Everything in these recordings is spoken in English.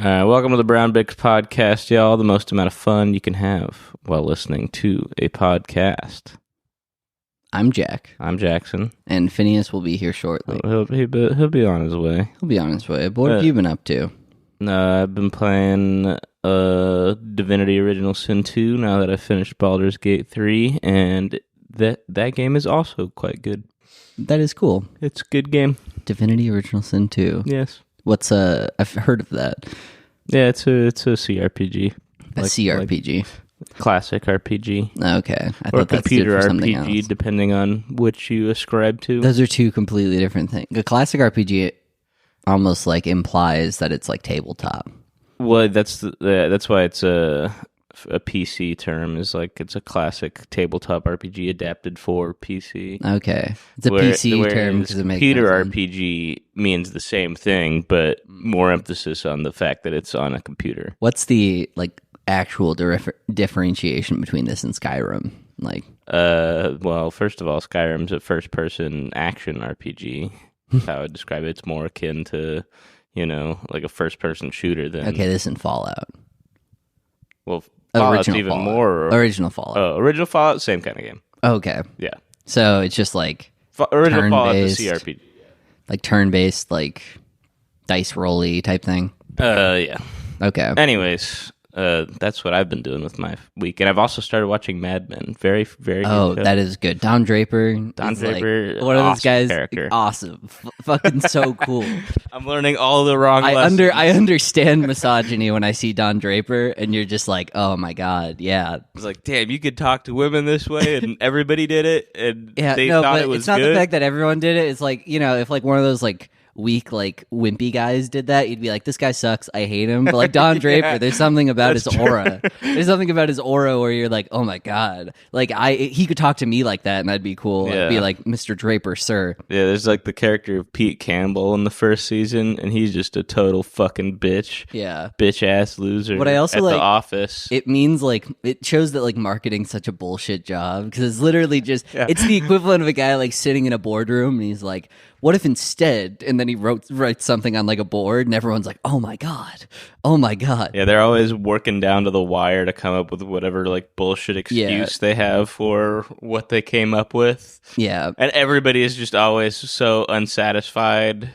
Welcome to the Brown Bix Podcast, y'all. The most amount of fun you can have while listening to a podcast. I'm Jack. I'm Jackson. And Phineas will be here shortly. He'll be on his way. He'll be on his way. But what have you been up to? I've been playing Divinity Original Sin 2 now that I've finished Baldur's Gate 3, and that game is also quite good. That is cool. It's a good game. Divinity Original Sin 2. Yes. What's I've heard of that. Yeah, it's a CRPG. A CRPG. Classic RPG. Okay. I Or thought that's computer something RPG, else. depending on which you ascribe to. Those are two completely different things. A classic RPG almost like implies that it's like tabletop. Well, that's why it's a PC term. Is like it's a classic tabletop RPG adapted for PC. Okay, it's a PC term because it makes computer no sense. RPG means the same thing, but more emphasis on the fact that it's on a computer. What's the like actual differentiation between this and Skyrim? Like, well, first of all, Skyrim's a first-person action RPG. That's how I would describe it. It's more akin to, like a first-person shooter than. okay, this isn't Fallout. Well, Fallout's Original even Fallout. more. Original Fallout. Original Fallout, same kind of game. Okay. Yeah. So it's just like Original Fallout, the turn-based. CRPG. like turn-based, like dice rolly type thing. Yeah. Okay. Anyways, that's what I've been doing with my week, and I've also started watching Mad Men. Very, very. Oh, good show. that is good. Don Draper. Don is Draper, like one of those awesome guys. character. Awesome. Fucking so cool. I'm learning all the wrong lessons. I understand misogyny when I see Don Draper, and you're just like, oh my god, yeah. It's like, damn, you could talk to women this way, and everybody did it, and Yeah, they no, thought but it was it's not good. the fact that everyone did it. It's like, if like one of those like weak, like wimpy guys did that, you'd be like, this guy sucks, I hate him. But like Don Draper, there's something about his aura. There's something about his aura where you're like, oh my god, like he could talk to me like that, and I'd be cool. Yeah. I'd be like, Mr. Draper, sir. Yeah, there's like the character of Pete Campbell in the first season, and he's just a total fucking bitch. Yeah. Bitch ass loser. But I also at like the office. It means like it shows that like marketing's such a bullshit job because it's literally just it's the equivalent of a guy like sitting in a boardroom and he's like, what if instead, and then he writes something on like a board and everyone's like, oh my god. Yeah, they're always working down to the wire to come up with whatever like bullshit excuse they have for what they came up with. Yeah. And everybody is just always so unsatisfied.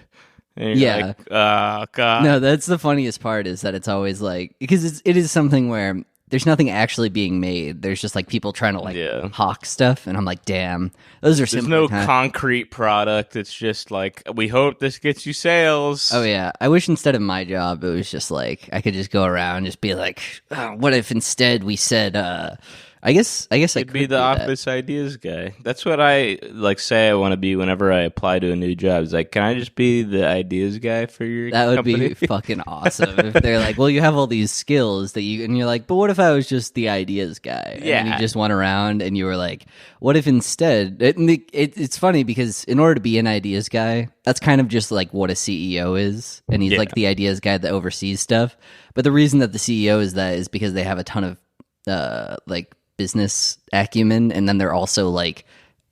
And you're like, oh god. No, that's the funniest part is that it's always like, because it is something where there's nothing actually being made. There's just like people trying to like hawk stuff, and I'm like, damn, those are There's no concrete product. It's just like, we hope this gets you sales. Oh yeah, I wish instead of my job, it was just like I could just go around and just be like, oh, what if instead we said, I guess I could be the office ideas guy. That's what I like say I want to be whenever I apply to a new job. It's like, can I just be the ideas guy for your That would company? be fucking awesome if they're like, well, you have all these skills that and you're like, but what if I was just the ideas guy? Yeah. And you just went around and you were like, what if instead, it's funny because in order to be an ideas guy, that's kind of just like what a CEO is. And he's like the ideas guy that oversees stuff. But the reason that the CEO is that is because they have a ton of like business acumen, and then they're also like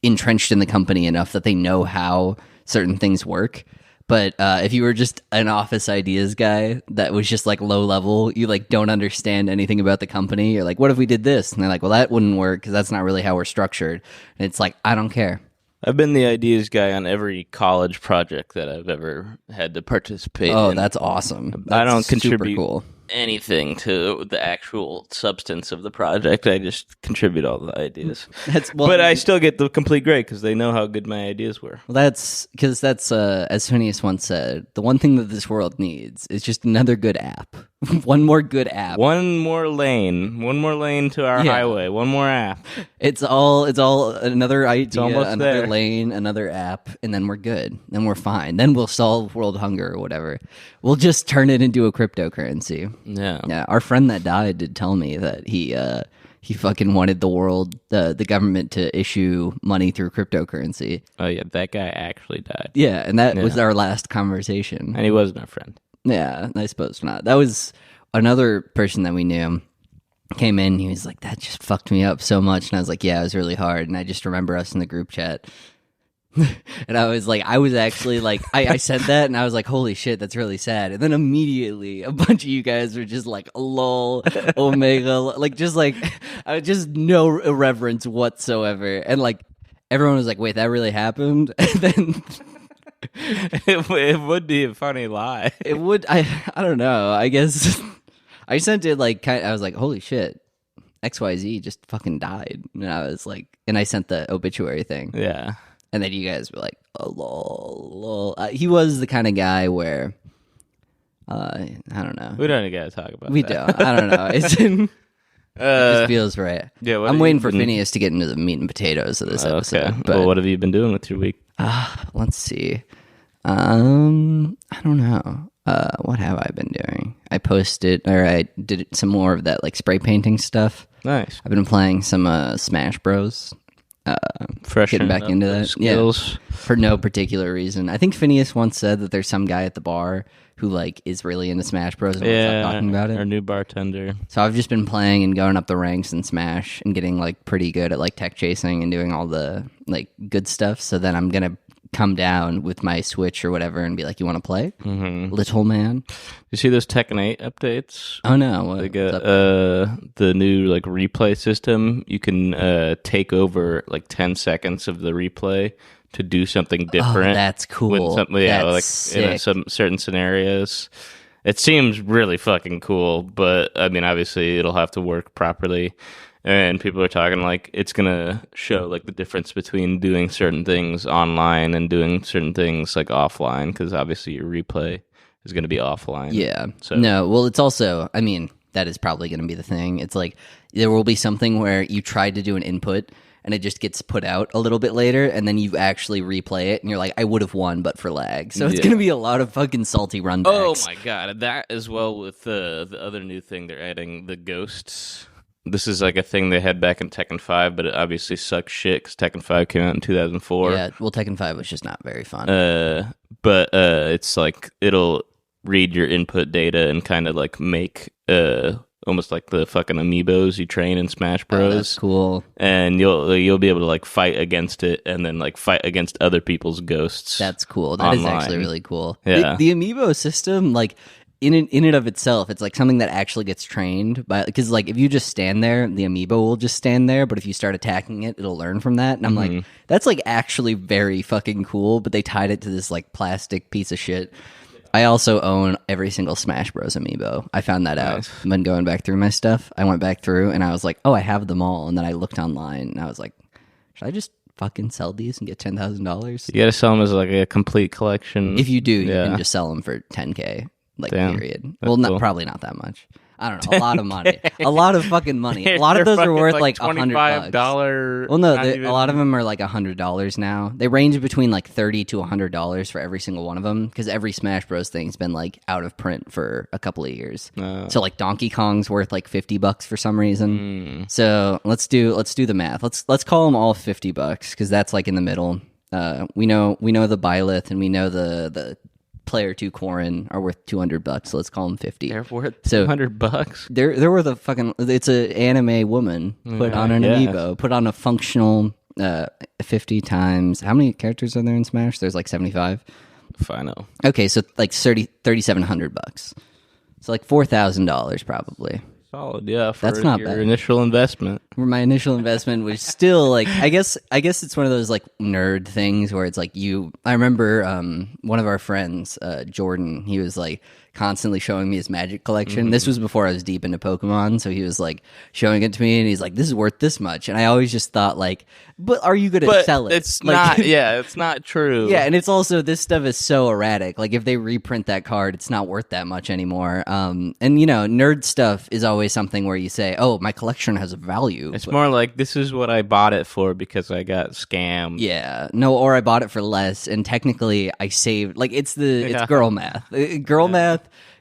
entrenched in the company enough that they know how certain things work. But if you were just an office ideas guy that was just like low level, you like don't understand anything about the company. You're like, what if we did this? And they're like, well, that wouldn't work because that's not really how we're structured. And it's like, I don't care. I've been the ideas guy on every college project that I've ever had to participate in. Oh, that's awesome. That's I don't super contribute cool. anything to the actual substance of the project. I just contribute all the ideas. But I still get the complete grade because they know how good my ideas were. Well, that's because as Phineas once said, the one thing that this world needs is just another good app. One more good app. One more lane to our highway. One more app. It's all another idea, almost another there. lane, another app, and then we're good. Then we're fine. Then we'll solve world hunger or whatever. We'll just turn it into a cryptocurrency. Yeah. Yeah. Our friend that died did tell me that he fucking wanted the world, the government to issue money through cryptocurrency. Oh yeah, that guy actually died. Yeah, and that was our last conversation. And he wasn't our friend. Yeah, I suppose not. That was another person that we knew came in. He was like, that just fucked me up so much. And I was like, yeah, it was really hard. And I just remember us in the group chat And I was actually like, I said that, and I was like, holy shit, that's really sad. And then immediately, a bunch of you guys were just like, lol, omega, like just no irreverence whatsoever. And like, everyone was like, wait, that really happened? And then it would be a funny lie. it would, I don't know. I guess I sent it like, I was like, holy shit, XYZ just fucking died. And I was like, and I sent the obituary thing. Yeah. And then you guys were like, oh, lol. He was the kind of guy where, I don't know. We don't gotta talk about We that. don't. I don't know. It just feels right. Yeah, I'm waiting for Phineas to get into the meat and potatoes of this episode. Okay. But, Well, what have you been doing with your week? let's see. I don't know. What have I been doing? I did some more of that like spray painting stuff. Nice. I've been playing some Smash Bros. Getting back into that skills. Yeah, for no particular reason. I think Phineas once said that there's some guy at the bar who like is really into Smash Bros. And wants to stop talking about it. Our new bartender. So I've just been playing and going up the ranks in Smash and getting like pretty good at like tech chasing and doing all the like good stuff. So then I'm gonna come down with my Switch or whatever and be like, "You want to play, little man?" You see those Tekken 8 updates? Oh no! They got the new like replay system. You can take over like 10 seconds of the replay to do something different. Oh, that's cool. Like sick. in some certain scenarios. It seems really fucking cool, but I mean, obviously, it'll have to work properly. And people are talking like it's gonna show like the difference between doing certain things online and doing certain things like offline, because obviously your replay is gonna be offline. Yeah. So No, well, it's also, I mean, that is probably going to be the thing. It's like there will be something where you tried to do an input and it just gets put out a little bit later, and then you actually replay it and you're like, I would have won but for lag. So it's going to be a lot of fucking salty runbacks. Oh my god, that as well with the other new thing they're adding, the ghosts. This is like a thing they had back in Tekken 5, but it obviously sucks shit because Tekken 5 came out in 2004. Yeah, well, Tekken 5 was just not very fun. But it's like it'll read your input data and kind of like make almost like the fucking amiibos you train in Smash Bros. Oh, that's cool. And you'll be able to like fight against it and then like fight against other people's ghosts. That's cool. That is online. actually really cool. Yeah. The amiibo system, like in and of itself, it's like something that actually gets trained by, because like if you just stand there, the amiibo will just stand there, but if you start attacking it, it'll learn from that. And I'm like, that's like actually very fucking cool, but they tied it to this like plastic piece of shit. I also own every single Smash Bros. Amiibo. I found that out. I've been going back through my stuff. I went back through and I was like, oh, I have them all. And then I looked online and I was like, should I just fucking sell these and get $10,000? You gotta sell them as like a complete collection. If you do, you can just sell them for $10K. Like, period. Well, cool. Probably not that much. I don't know. A lot of money. A lot of fucking money. A lot of those are worth like $100. Well, no, a lot of them are like $100 now. They range between like $30 to $100 for every single one of them, because every Smash Bros. Thing's been like out of print for a couple of years. So like Donkey Kong's worth like $50 for some reason. So let's do the math. Let's call them all $50 because that's like in the middle. We know the Byleth and we know the Player 2 Corrin are worth $200, so let's call them 50. They're worth $200. They're worth a fucking. It's an anime woman put on an amiibo, put on a functional 50 times. How many characters are there in Smash? There's like 75. Final. Okay, so like $3,700. So like $4,000 probably. Solid, yeah. That's not your bad. initial investment. My initial investment was still like, I guess it's one of those like nerd things where it's like I remember one of our friends, Jordan, he was like constantly showing me his Magic collection. This was before I was deep into Pokemon, so he was like showing it to me and he's like, this is worth this much. And I always just thought like, but are you going to sell it? It's like, not, it's not true. Yeah, and it's also, this stuff is so erratic. Like if they reprint that card, it's not worth that much anymore. And you know, nerd stuff is always something where you say, oh, my collection has a value. It's more like, this is what I bought it for because I got scammed. Yeah, no, or I bought it for less, and technically I saved. Like it's girl math.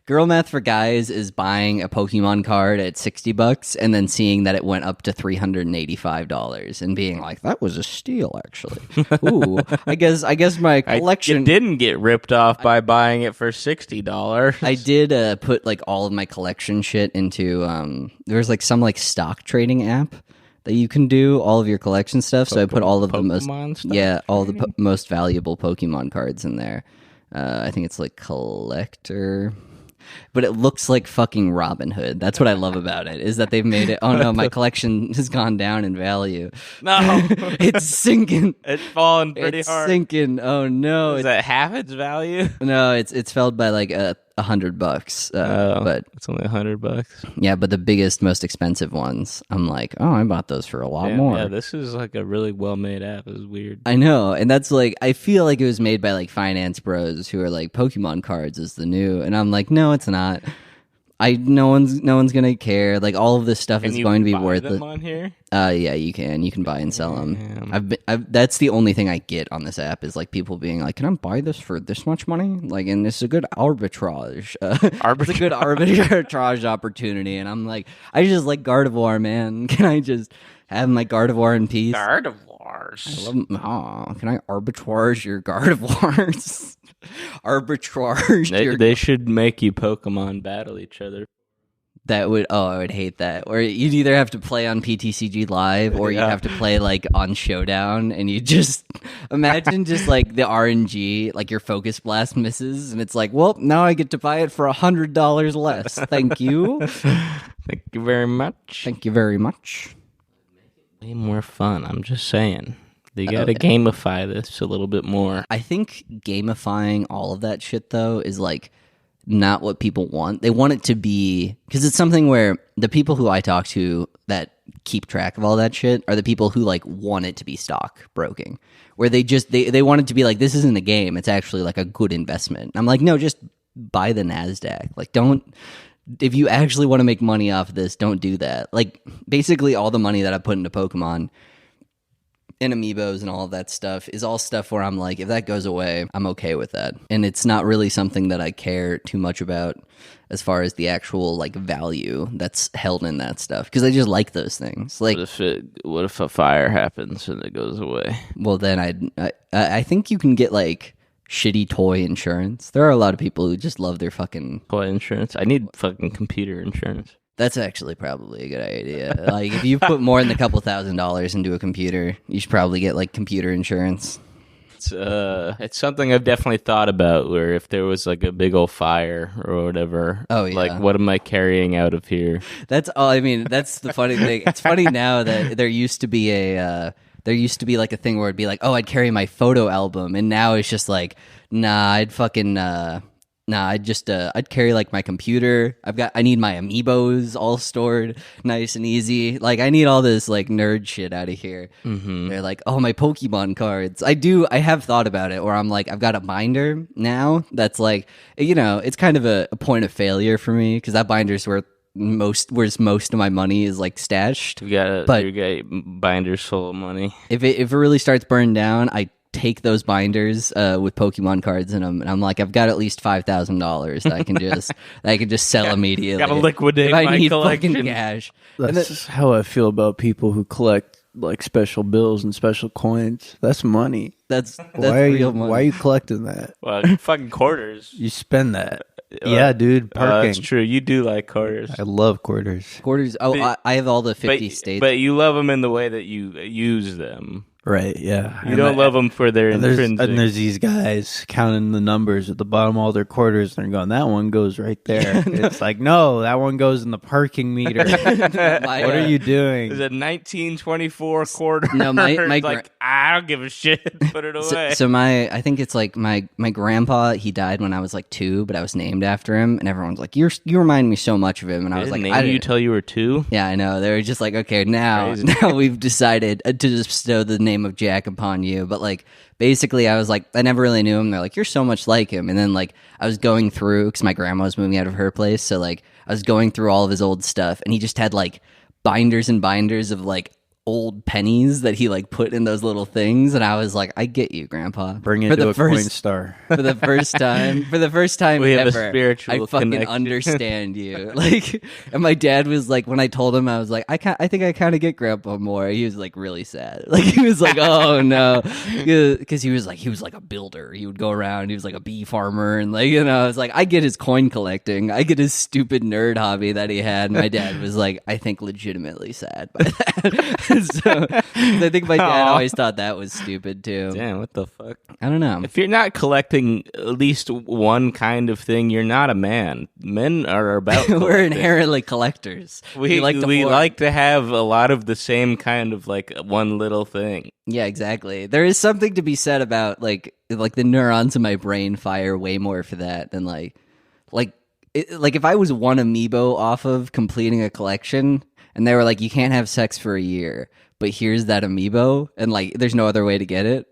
Girl math for guys is buying a Pokemon card at $60 and then seeing that it went up to $385 and being like, that was a steal, actually. Ooh, I guess my collection. You didn't get ripped off by buying it for $60. I did put like all of my collection shit into. There was like some like stock trading app that you can do all of your collection stuff. So I put all of the most stuff, all the most valuable Pokemon cards in there. I think it's like Collectr. But it looks like fucking Robin Hood. That's what I love about it, is that they've made it. Oh no, my collection has gone down in value. No, it's sinking. It's falling pretty it's hard. Sinking. Oh no, is that half its value? No, it's fell by like $100. But it's only $100. Yeah, but the biggest, most expensive ones, I'm like, oh, I bought those for a lot more. Yeah, this is like a really well made app. It's weird. I know, and that's like, I feel like it was made by like finance bros who are like, Pokemon cards is the new, and I'm like, no, it's not. No one's gonna care. Like all of this stuff is going to be worth it. On here? Yeah, you can buy and sell them. That's the only thing I get on this app is like people being like, "Can I buy this for this much money?" Like, and it's a good arbitrage. It's a good arbitrage opportunity, and I'm like, I just like Gardevoir, man. Can I just have my Gardevoir in peace? Gardevoirs. I love them. Oh, can I arbitrage your Gardevoirs? Arbitrage. They should make you Pokemon battle each other. That would I would hate that. Or you'd either have to play on PTCG Live or you'd have to play like on Showdown, and you just imagine just like the RNG, like your Focus Blast misses, and it's like, well, now I get to buy it for $100 less. Thank you. Thank you very much. Thank you very much. Way more fun. I'm just saying. They gotta gamify this a little bit more. I think gamifying all of that shit, though, is like not what people want. They want it to be, because it's something where the people who I talk to that keep track of all that shit are the people who like want it to be stockbroking, where they want it to be like, this isn't a game, it's actually like a good investment. I'm like, no, just buy the NASDAQ. Like, if you actually want to make money off of this, don't do that. Like, basically all the money that I put into Pokemon and amiibos and all of that stuff is all stuff where I'm like, if that goes away, I'm okay with that. And it's not really something that I care too much about as far as the actual like value that's held in that stuff, because I just like those things. Like, what if a fire happens and it goes away? Well, then I think you can get like shitty toy insurance. There are a lot of people who just love their fucking toy insurance. I need fucking computer insurance. That's actually probably a good idea. Like, if you put more than a couple $1,000s into a computer, you should probably get like computer insurance. It's something I've definitely thought about, where if there was like a big old fire or whatever, like, what am I carrying out of here? That's all. I mean, that's the funny thing. It's funny now that there used to be like a thing where it'd be like, oh, I'd carry my photo album, and now it's just like, nah, I'd carry like my computer. I need my amiibos all stored nice and easy. Like, I need all this like nerd shit out of here. Mm-hmm. They're like, oh, my Pokemon cards. I have thought about it, where I'm like, I've got a binder now that's like, it's kind of a point of failure for me, because that binder's where most of my money is like stashed. You got binders full of money. If it really starts burning down, I take those binders with Pokemon cards in them, and I'm like, I've got at least $5,000 that I can just sell immediately. Gotta liquidate if I my need collection. Fucking cash. That's how I feel about people who collect like special bills and special coins. That's money. That's real money. Why are you collecting that? Well, fucking quarters. You spend that. Yeah, dude. Parking. That's true. You do like quarters. I love quarters. Oh, I have all the 50 states. But you love them in the way that you use them. Right, yeah. You don't love them for their intrinsic. And there's these guys counting the numbers at the bottom of all their quarters, and they're going, that one goes right there. It's like, no, that one goes in the parking meter. What are you doing? There's a 1924 quarter. No, my like, I don't give a shit. Put it away. So I think it's like my grandpa, he died when I was like 2, but I was named after him, and everyone's like, you remind me so much of him. And I was like, I didn't you tell you were 2? Yeah, I know. They were just like, okay, now we've decided to bestow the name of Jack upon you. But like, basically I was like, I never really knew him. They're like, you're so much like him. And then like, I was going through, because my grandma was moving out of her place, so like I was going through all of his old stuff, and he just had like binders and binders of like old pennies that he like put in those little things, and I was like, I get you, Grandpa. Bring it to a Coinstar. For the first time we have ever, a spiritual I fucking connection. Understand you. Like, and my dad was like, when I told him, I was like, I think I kind of get Grandpa more. He was like really sad. Like, he was like, oh no, because he was like a builder. He would go around. He was like a bee farmer, and like, I was like, I get his coin collecting. I get his stupid nerd hobby that he had. And my dad was like, I think legitimately sad by that. So I think my dad Aw. always thought that was stupid too. Damn, what the fuck? I don't know. If you're not collecting at least one kind of thing, you're not a man. Men are about We're collecting. inherently collectors. We like to hoard. like to have a lot of the same kind of like one little thing. Yeah, exactly. There is something to be said about like the neurons in my brain fire way more for that than like if I was one amiibo off of completing a collection and they were like, you can't have sex for a year, but here's that amiibo and like there's no other way to get it.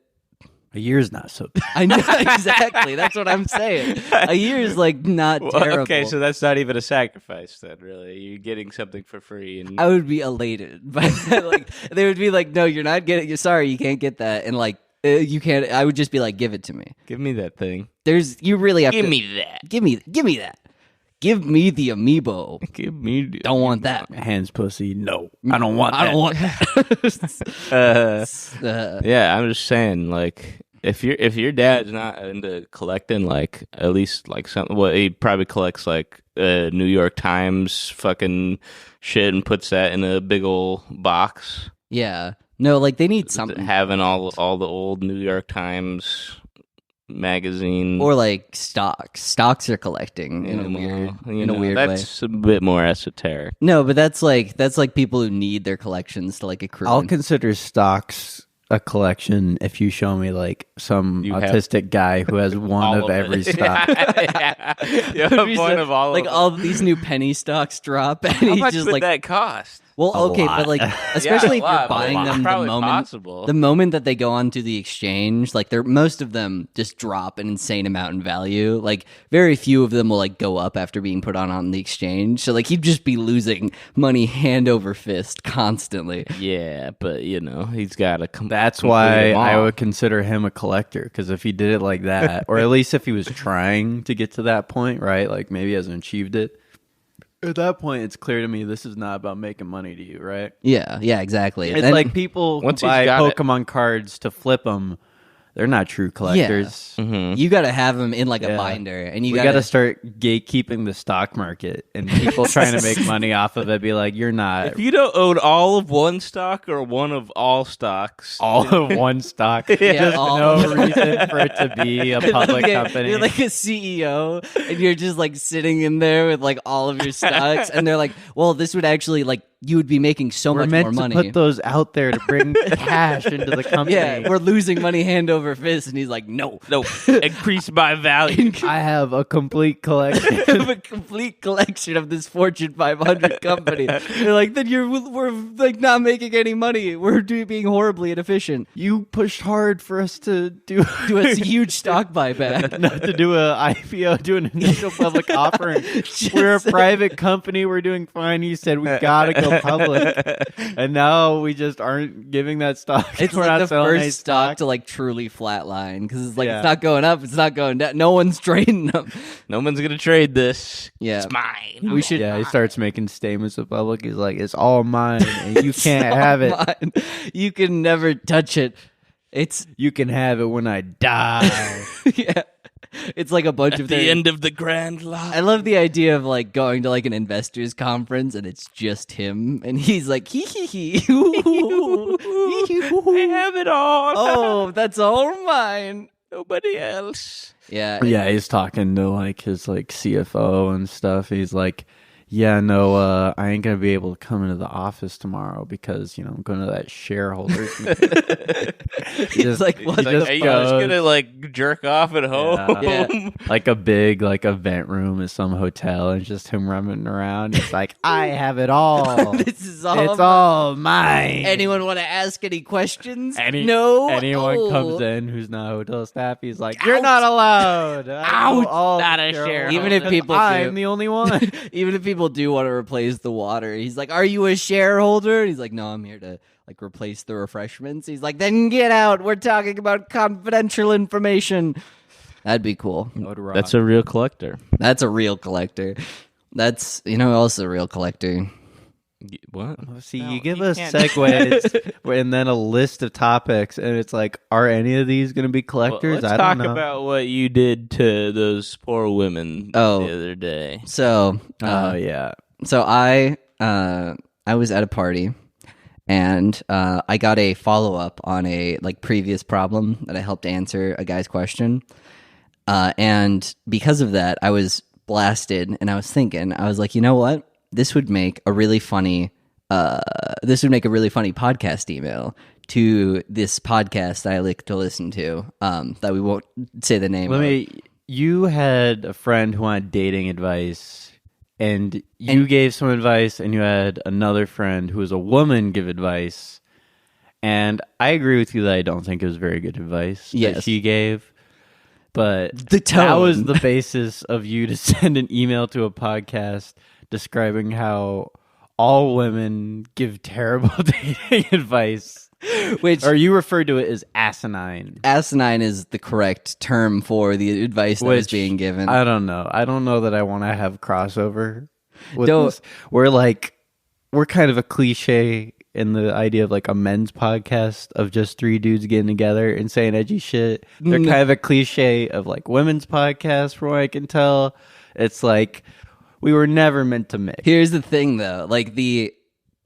A year's not so bad. I know exactly. That's what I'm saying. A year is like not terrible. Okay, so that's not even a sacrifice then, really. You're getting something for free. And I would be elated, but like they would be like, "No, you're not getting. You're sorry, you can't get that." And like, you can't. I would just be like, "Give it to me." give me that thing. You really have Give to me that. give me that. Give me the amiibo. Give me. Don't want that. Hands pussy. No, I don't want. I don't want that. Yeah, I'm just saying, like, if your dad's not into collecting, like, at least like something, well, he probably collects like New York Times fucking shit and puts that in a big old box. Yeah. No, like they need something. Having all the old New York Times magazine Or like stocks. Stocks are collecting in a weird way. that's a bit more esoteric. No, but that's like people who need their collections to like accrue. I'll consider stocks a collection if you show me like some You have autistic guy who has one all of every it. stock. Yeah. You have one of all like of all of these new penny stocks drop, and How he's much just would like, that cost? well, A okay, lot. but like, especially Yeah, a if you're lot, buying a lot. them Probably the possible. moment that they go onto the exchange, like most of them just drop an insane amount in value. Like very few of them will like go up after being put on the exchange. So like he'd just be losing money hand over fist constantly. Yeah, but you know he's got to come. That's why I would consider him a collector, because if he did it like that, or at least if he was trying to get to that point, right? Like maybe he hasn't achieved it. At that point, it's clear to me this is not about making money to you, right? Yeah, exactly. It's Then- like people who Once he's buy got it. Pokemon cards to flip them. They're not true collectors. you got to have them in like a Yeah. binder, and you We got got to start gatekeeping the stock market, and people trying to make money off of it be like, you're not If you don't own all of one stock or one of all stocks, all of one stock. Yeah, Just all no of one. reason for it to be a public company. You're like a CEO, and you're just like sitting in there with like all of your stocks, and they're like, "Well, this would actually like you would be making so We're much meant more to money." put those out there to bring cash into the company. Yeah, we're losing money hand over fist, and he's like, "No, no, increase my value. I have a complete collection. I have a complete collection of this Fortune 500 company." They're like, "Then we're like not making any money. We're being horribly inefficient." You pushed hard for us to do A huge stock buyback. not to do a IPO, do an initial public offering. We're a private company. We're doing fine. You said we gotta go public, and now we just aren't giving that stock. It's We're like not the selling any first stock to like truly flatline because it's like Yeah. it's not going up, it's not going down. No one's trading them. No one's gonna trade this. Yeah. It's mine. We should. Yeah, he starts making statements in public. He's like, "It's all mine, and you can't have it. Mine. You can never touch it. It's You can have it when I die." yeah. It's like a bunch of the their- end of the grand lot. I love the idea of like going to like an investors conference and it's just him and he's like hee hee hee. I have it all. Oh, that's all mine. Nobody else. Yeah. Yeah, he's talking to like his like CFO and stuff. He's like, "Yeah, no, I ain't gonna be able to come into the office tomorrow because I'm going to that shareholders meeting." It's like what He's the like, are you just goes- gonna like jerk off at home? Yeah. Like a big like event room at some hotel, and just him running around. He's like, "I have it all. This is all It's all mine." Anyone want to ask any questions? Any- No. Anyone Oh. comes in who's not hotel staff, he's like, "You're not allowed." Ouch. Not a shareholder. Even if people do. I'm the only one. Even if people do want to replace the water, he's like, "Are you a shareholder?" And he's like, "No, I'm here to like replace the refreshments." He's like, "Then get out. We're talking about confidential information." That'd be cool. That's a real collector. That's a real collector. That's also a real collector. What? See, No, you give you us can't. segues and then a list of topics, and it's like, are any of these going to be collectors? Let's I talk don't know. about what you did to those poor women the other day. So, Oh yeah, so I was at a party, and I got a follow-up on a like previous problem that I helped answer a guy's question. And because of that, I was blasted, and I was thinking, I was like, you know what? This would make a really funny podcast email to this podcast that I like to listen to. That we won't say the name of. You had a friend who wanted dating advice, and you gave some advice, and you had another friend who was a woman give advice. And I agree with you that I don't think it was very good advice that she gave. But that was the basis of you to send an email to a podcast describing how all women give terrible dating advice. Or you referred to it as asinine. Asinine is the correct term for the advice that was being given. I don't know. I don't know that I want to have crossover with this. We're kind of a cliche in the idea of like a men's podcast of just three dudes getting together and saying edgy shit. They're kind of a cliche of like women's podcasts, from what I can tell. It's like we were never meant to mix. Here's the thing, though. Like the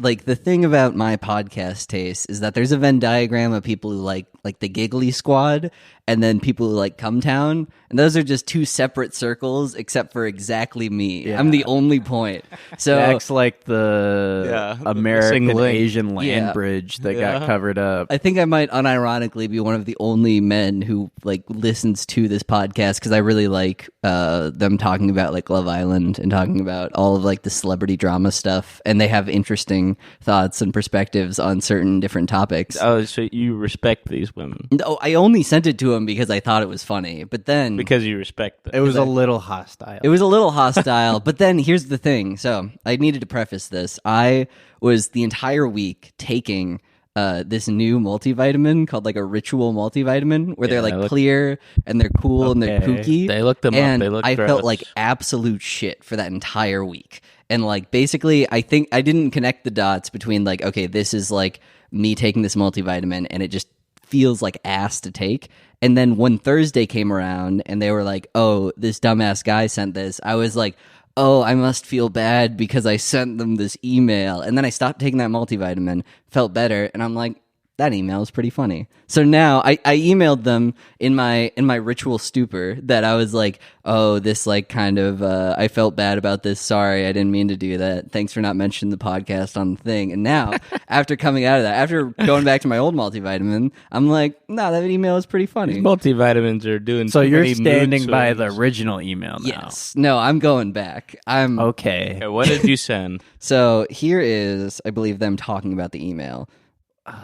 thing about my podcast taste is that there's a Venn diagram of people who like the giggly squad, and then people who like Cumtown, and those are just two separate circles except for exactly me. Yeah. I'm the only point. So Jack's like the American Asian land bridge that got covered up. I think I might unironically be one of the only men who like listens to this podcast because I really like them talking about like Love Island and talking about all of like the celebrity drama stuff, and they have interesting thoughts and perspectives on certain different topics. Oh, so you respect these women? No, I only sent it to him because I thought it was funny, but then because you respect them. It was a little hostile. It was a little hostile, but then here's the thing. So I needed to preface this. I was the entire week taking this new multivitamin called like a ritual multivitamin, where they're like clear and they're cool and they're kooky. They look them and up. They look I gross. felt like absolute shit for that entire week. And like basically, I think I didn't connect the dots between like, okay, this is like me taking this multivitamin and it just feels like ass to take. And then when Thursday came around and they were like, oh, this dumbass guy sent this, I was like, oh, I must feel bad because I sent them this email. And then I stopped taking that multivitamin, felt better, and I'm like, that email is pretty funny. So now I emailed them in my ritual stupor that I was like, oh, this like kind of I felt bad about this. Sorry, I didn't mean to do that. Thanks for not mentioning the podcast on the thing. And now after coming out of that, after going back to my old multivitamin, I'm like, nah, that email is pretty funny. These multivitamins are doing so you're standing by the original email now. Yes. No, I'm going back. I'm okay. What did you send? So here is, I believe, them talking about the email.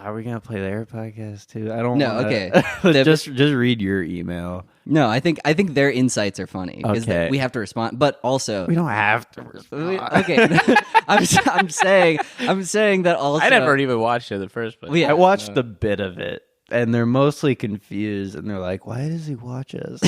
Are we gonna play their podcast too? I don't. No, wanna... okay. just read your email. No, I think their insights are funny because we have to respond, but also we don't have to respond. Okay, I'm saying that also. I never even watched it in the first place. I watched a bit of it, and they're mostly confused, and they're like, "Why does he watch us?"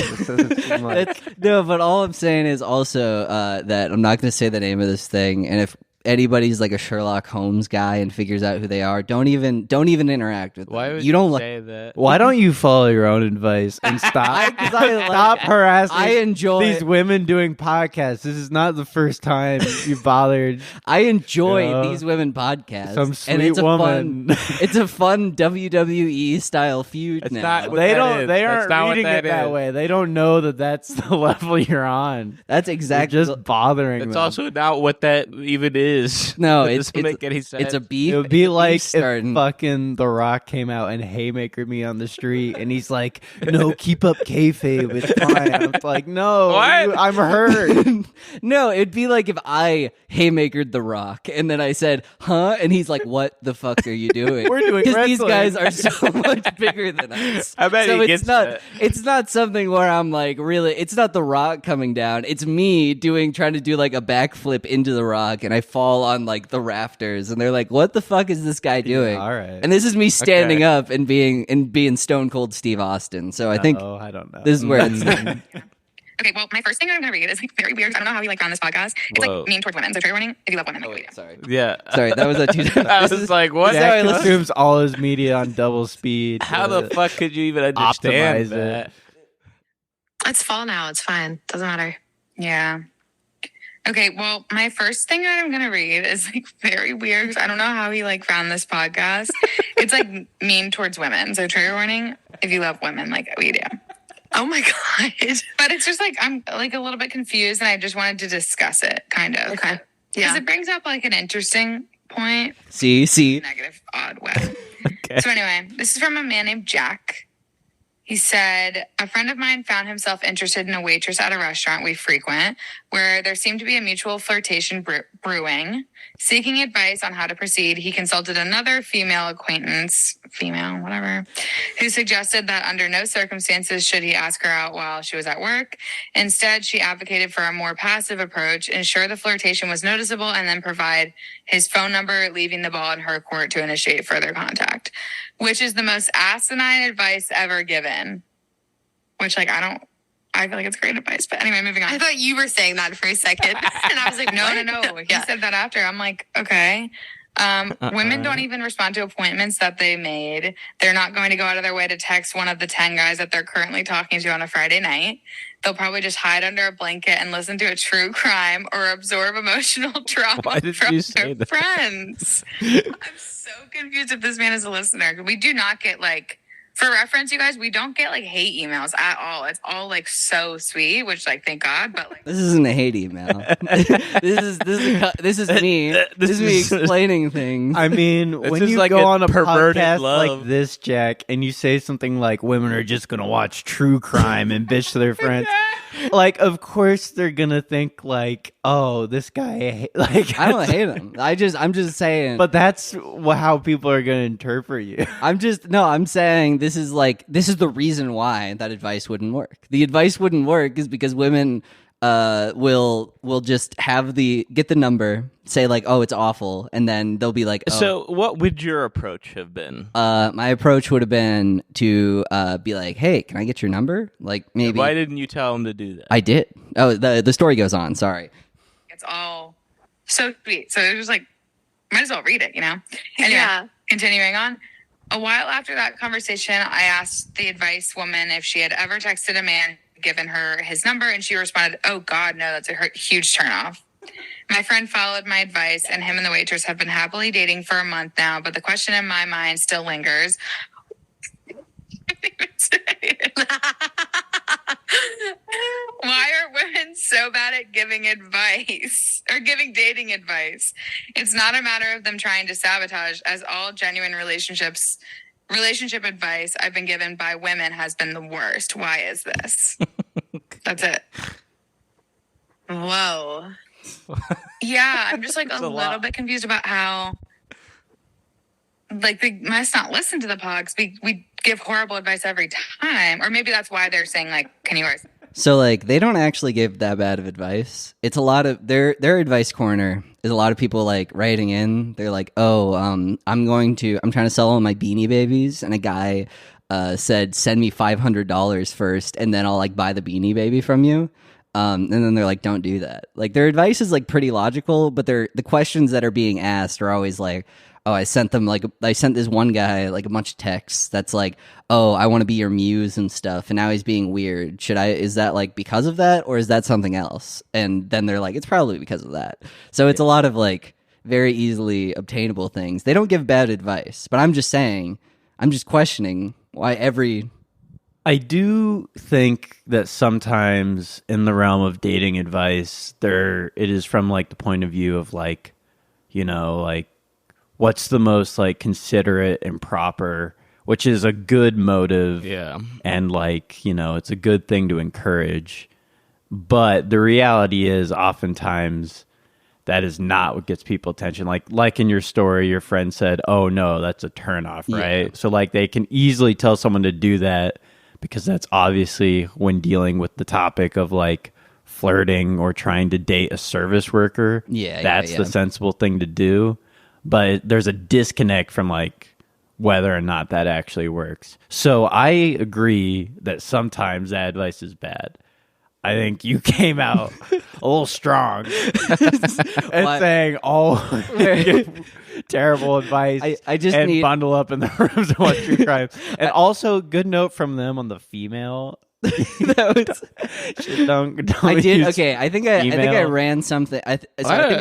No, but all I'm saying is also that I'm not going to say the name of this thing, and if anybody's like a Sherlock Holmes guy and figures out who they are, don't even interact with them. Why would you don't say that? Why don't you follow your own advice and stop stop harassing I enjoy these women doing podcasts? This is not the first time you bothered. I enjoy these women podcasts. Some sweet and it's woman. It's a fun WWE style feud It's now. not what They that don't. is. They That's aren't not what reading it that is. way. They don't know that that's the level you're on. That's You're exactly just bothering It's them. also not what that even is. No, That it's doesn't make any sense. It's a beef. It would be like if starting. fucking The Rock came out and haymakered me on the street, and he's like, "No, keep up kayfabe. It's fine." I'm like, "No, What? I'm hurt." No, it'd be like if I haymakered The Rock and then I said, "Huh?" and he's like, "What the fuck are you doing?" We're doing because these wrestling. guys are so much bigger than us. I bet so he it's gets not. that. It's not something where I'm like, really. It's not The Rock coming down. It's me trying to do like a backflip into The Rock, and I fall on like the rafters, and they're like, "What the fuck is this guy doing?" all right. And this is me standing up and being Stone Cold Steve Austin. So I think I don't know. this is where it's. Okay, well, my first thing I'm going to read is like very weird. I don't know how you like found this podcast. It's Whoa. like mean towards women. So trigger warning, if you love women, Oh, like, wait, sorry. Yeah. Sorry, that was a two. I was like, what? Sorry, Jack let's- consumes all his media on double speed. How to the fuck could you even understand optimize that? it? It's fall now. It's fine. Doesn't matter. yeah. Okay, well, my first thing that I'm going to read is like very weird. 'Cause I don't know how he like found this podcast. It's like mean towards women. So trigger warning, if you love women like we do. Oh my God. But it's just like, I'm like a little bit confused and I just wanted to discuss it kind of. Okay. Because it brings up like an interesting point. See. Negative, odd way. Okay. So anyway, this is from a man named Jack. He said, a friend of mine found himself interested in a waitress at a restaurant we frequent where there seemed to be a mutual flirtation brewing. Seeking advice on how to proceed, he consulted another female acquaintance, who suggested that under no circumstances should he ask her out while she was at work. Instead, she advocated for a more passive approach, ensure the flirtation was noticeable, and then provide his phone number, leaving the ball in her court to initiate further contact, which is the most asinine advice ever given. Which, like, I feel like it's great advice. But anyway, moving on. I thought you were saying that for a second. And I was like, no. He said that after. I'm like, okay. Women don't even respond to appointments that they made. They're not going to go out of their way to text one of the 10 guys that they're currently talking to on a Friday night. They'll probably just hide under a blanket and listen to a true crime or absorb emotional trauma from their friends. I'm so confused if this man is a listener. We do not get like, for reference, you guys, we don't get like hate emails at all. It's all like so sweet, which like thank God. But like this isn't a hate email. This is me. This is me explaining things. I mean, when you like go on a podcast like this, Jack, and you say something like "women are just gonna watch true crime and bitch to their friends," like of course they're gonna think like, "Oh, this guy." Like I don't hate him. I'm just saying. But that's how people are gonna interpret you. I'm saying. This is the reason why that advice wouldn't work. The advice wouldn't work is because women will just get the number, say like, oh, it's awful, and then they'll be like, oh. So what would your approach have been? My approach would have been to be like, hey, can I get your number? Like maybe. Why didn't you tell him to do that? I did. Oh, the story goes on. Sorry. It's all so sweet. So it was like, might as well read it, you know? Anyway, continuing on. A while after that conversation, I asked the advice woman if she had ever texted a man, given her his number, and she responded, oh, God, no, that's a huge turnoff. My friend followed my advice, and him and the waitress have been happily dating for a month now, but the question in my mind still lingers. Why are women so bad at giving advice or giving dating advice? It's not a matter of them trying to sabotage, as all genuine relationship advice I've been given by women has been the worst. Why is this? That's it. Whoa. Yeah, I'm just like a little bit confused about how like they must not listen to the pods. We give horrible advice every time. Or maybe that's why they're saying like, can you guys? So like they don't actually give that bad of advice. It's a lot of their advice corner is a lot of people like writing in. They're like, oh, I'm trying to sell all my Beanie Babies, and a guy said send me $500 first, and then I'll like buy the Beanie Baby from you. And then they're like, don't do that. Like their advice is like pretty logical, but the questions that are being asked are always like, oh, I sent this one guy like a bunch of texts that's like, oh, I want to be your muse and stuff, and now he's being weird. Is that like because of that, or is that something else? And then they're like, it's probably because of that. So it's a lot of like very easily obtainable things. They don't give bad advice, but I'm just questioning why I do think that sometimes in the realm of dating advice, it is from like the point of view of like, you know, like what's the most like considerate and proper, which is a good motive. Yeah. And like, you know, it's a good thing to encourage. But the reality is oftentimes that is not what gets people attention. Like in your story, your friend said, oh no, that's a turnoff, right? Yeah. So like they can easily tell someone to do that because that's obviously when dealing with the topic of like flirting or trying to date a service worker. Yeah. That's the sensible thing to do. But there's a disconnect from like whether or not that actually works. So I agree that sometimes that advice is bad. I think you came out a little strong and saying all terrible advice. I just need bundle up in the rooms and watch true crime. And also, good note from them on the female. That was. Shit, don't I did. use Okay, I think I email. ran something. I think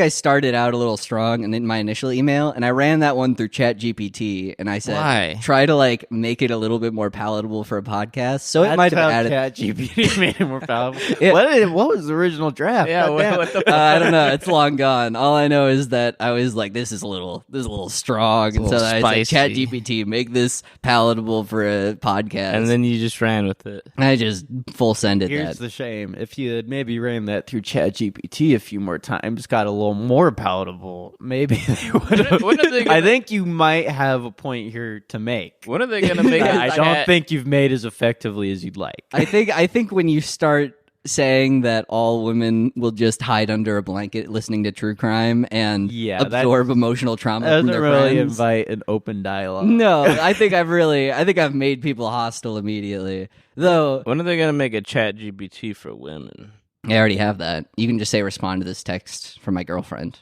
I started out a little strong, and in my initial email, and I ran that one through Chat GPT, and I said, Why? try to like make it a little bit more palatable for a podcast. So it might have added. ChatGPT made it more powerful. Yeah. What was the original draft? Yeah, Goddamn. what the I don't know. It's long gone. All I know is that I was like, "This is a little strong," and so I said, "Chat spicy. GPT, make this palatable for a podcast." And then you just ran with it. I just full sended Here's that. the shame. If you had maybe ran that through ChatGPT a few more times, got a little more palatable, maybe they would have. When are they gonna- I think you might have a point here to make. When are they going to make it? I don't think you've made as effectively as you'd like. I think when you start saying that all women will just hide under a blanket listening to true crime and Yeah, absorb emotional trauma That from doesn't their really friends. invite an open dialogue. No, I think I've made people hostile immediately. Though When are they going to make a Chat GPT for women? I already have that. You can just say respond to this text from my girlfriend.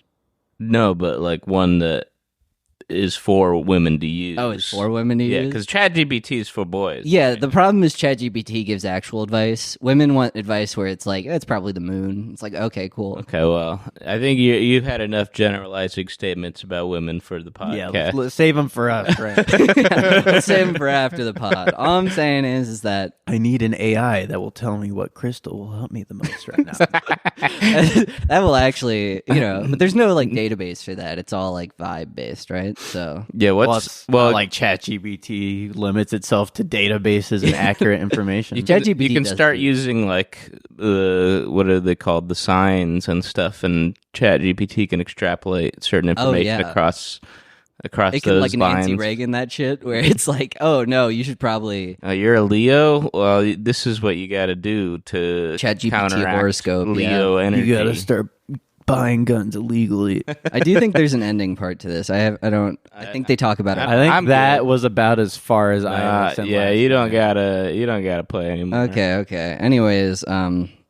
No, but like one that is for women to use. Oh, it's for women to Yeah, use? because Chat GPT is for boys. Yeah, the problem is ChatGPT gives actual advice. Women want advice where it's like, it's probably the moon. It's like, okay, cool. Okay, well, I think you've had enough generalizing statements about women for the podcast. Yeah, let's save them for us, right? Let's save them for after the pod. All I'm saying is that I need an AI that will tell me what crystal will help me the most right now. that will actually, but there's no like database for that. It's all like vibe based, right? So Yeah, Well, like ChatGPT limits itself to databases and accurate information. ChatGPT you can does start that. using like what are they called, the signs and stuff, and Chat GPT can extrapolate certain information yeah. across it can those like lines. Nancy Reagan that shit where it's like, oh no, you should probably You're a Leo. Well, this is what you got to do to ChatGPT counteract horoscope, Leo energy. You gotta start buying guns illegally. I do think there's an ending part to this. I think they talk about it. I think I'm that good. was about as far as I listened yeah, last you don't night. gotta play anymore. Okay. Anyways,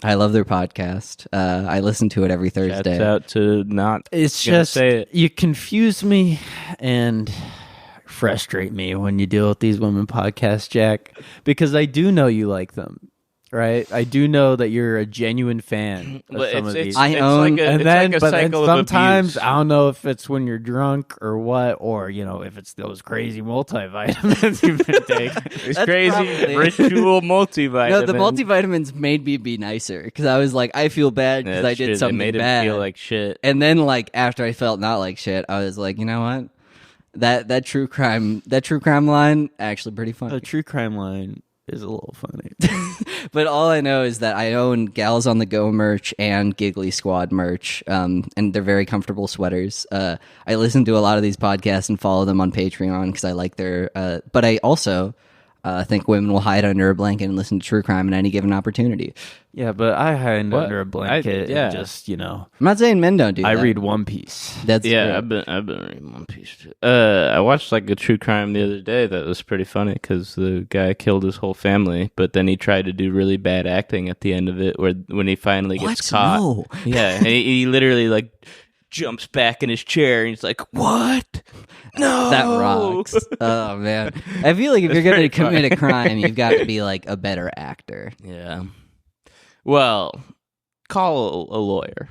I love their podcast. I listen to it every Thursday. Shouts out to not. It's gonna just say it. you confuse me and frustrate me when you deal with these women podcasts, Jack, because I do know you like them. Right, I do know that you're a genuine fan of But some of these. I own- And then, like a but then cycle of sometimes abuse. I don't know if it's when you're drunk or what, or if it's those crazy multivitamins you've been taking. It's That's crazy probably- ritual multivitamin. No, the multivitamins made me be nicer because I was like, I feel bad because I did something They made bad. it feel like shit. And then, like after I felt not like shit, I was like, you know what? That true crime line actually pretty funny. The true crime line is a little funny. But all I know is that I own Gals on the Go merch and Giggly Squad merch, and they're very comfortable sweaters. I listen to a lot of these podcasts and follow them on Patreon because I like their. But I also think women will hide under a blanket and listen to true crime at any given opportunity. Yeah, but I hide What? under a blanket yeah. and just I'm not saying men don't do that. I read One Piece. That's Yeah, great. I've been reading One Piece too. I watched like a true crime the other day that was pretty funny because the guy killed his whole family, but then he tried to do really bad acting at the end of it, where when he finally gets What? caught, No. yeah, and he literally like jumps back in his chair and he's like, "What? No, That rocks. Oh man, I feel like if you're gonna pretty funny. commit a crime, you've got to be like a better actor. Yeah. Well, call a lawyer.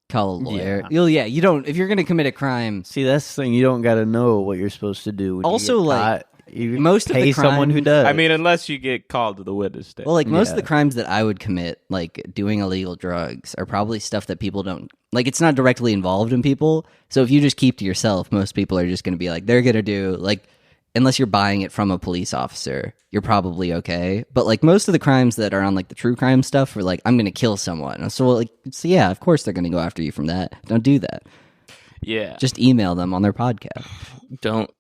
Call a lawyer. Yeah. You don't. If you're gonna commit a crime, See, that's the thing. You don't got to know what you're supposed to do. When Also, you get like, caught. You most of the pay someone who crimes- does. I mean, unless you get called to the witness stand. well, like most of Yeah. the crimes that I would commit, like doing illegal drugs, are probably stuff that people don't like. It's not directly involved in people. So if you just keep to yourself, most people are just gonna be like, they're gonna do like. Unless you're buying it from a police officer, you're probably okay. But like most of the crimes that are on like the true crime stuff are like, I'm going to kill someone. So yeah, of course they're going to go after you from that. Don't do that. yeah, Just email them on their podcast. don't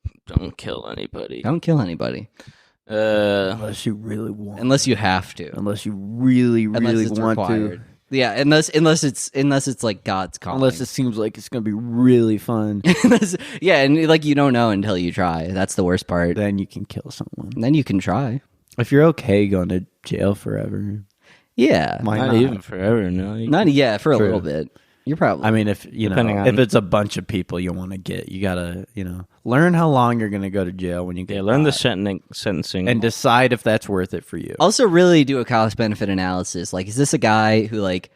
kill anybody. Don't kill anybody unless you really want. unless you have to. Unless you really, Unless really it's want required. to. Yeah, unless it's like God's calling. Unless it seems like it's gonna be really fun, yeah, and like you don't know until you try. That's the worst part. then you can kill someone. And then you can try. If you're okay going to jail forever, Yeah, why Not not? even forever. No, not for a True. little bit. You're probably. I mean, if you know, Depending on- if it's a bunch of people you want to get, you gotta, learn how long you're gonna go to jail when you get. learn the caught. sentencing And decide if that's worth it for you. Also, really do a cost benefit analysis. Like, is this a guy who, like,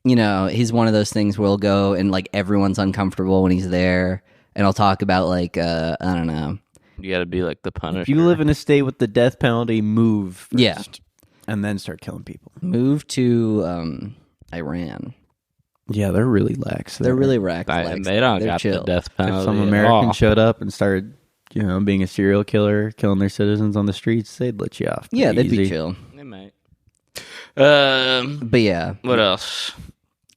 he's one of those things where he'll go and, like, everyone's uncomfortable when he's there, and I'll talk about, like, I don't know. You got to be like the Punisher. If you live in a state with the death penalty, move first, Yeah. and then start killing people. Move to Iran. Yeah, they're really lax. They're there. really lax. They don't They're got chill. the death penalty. If some at American all. showed up and started, being a serial killer, killing their citizens on the streets, they'd let you off. Yeah, pretty they'd be easy. chill. They might. But yeah, What else?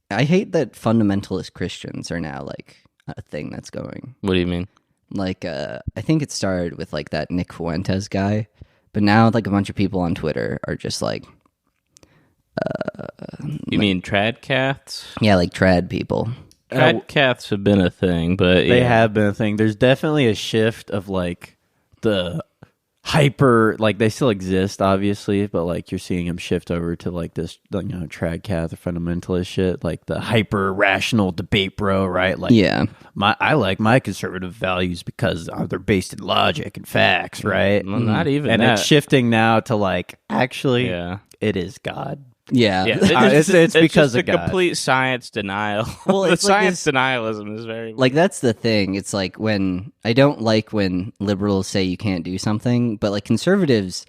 I hate that fundamentalist Christians are now, like, a thing that's going. What do you mean? Like, I think it started with, like, that Nick Fuentes guy, but now, like, a bunch of people on Twitter are just like, You mean Trad Caths? yeah, like trad people. Trad Caths have been a thing, but They have been a thing. There's definitely a shift of like the hyper, like they still exist, obviously, but like you're seeing them shift over to like this, Trad Cath or fundamentalist shit, like the hyper rational debate, bro, right? Like, Yeah. I like my conservative values because they're based in logic and facts, right? Well, not even And that. it's shifting now to like actually, Yeah. it is God. Yeah. Yeah, It's because just of a God. complete science denial. Well, the it's like science denialism is very Like, that's the thing. It's like I don't like when liberals say you can't do something, but like conservatives,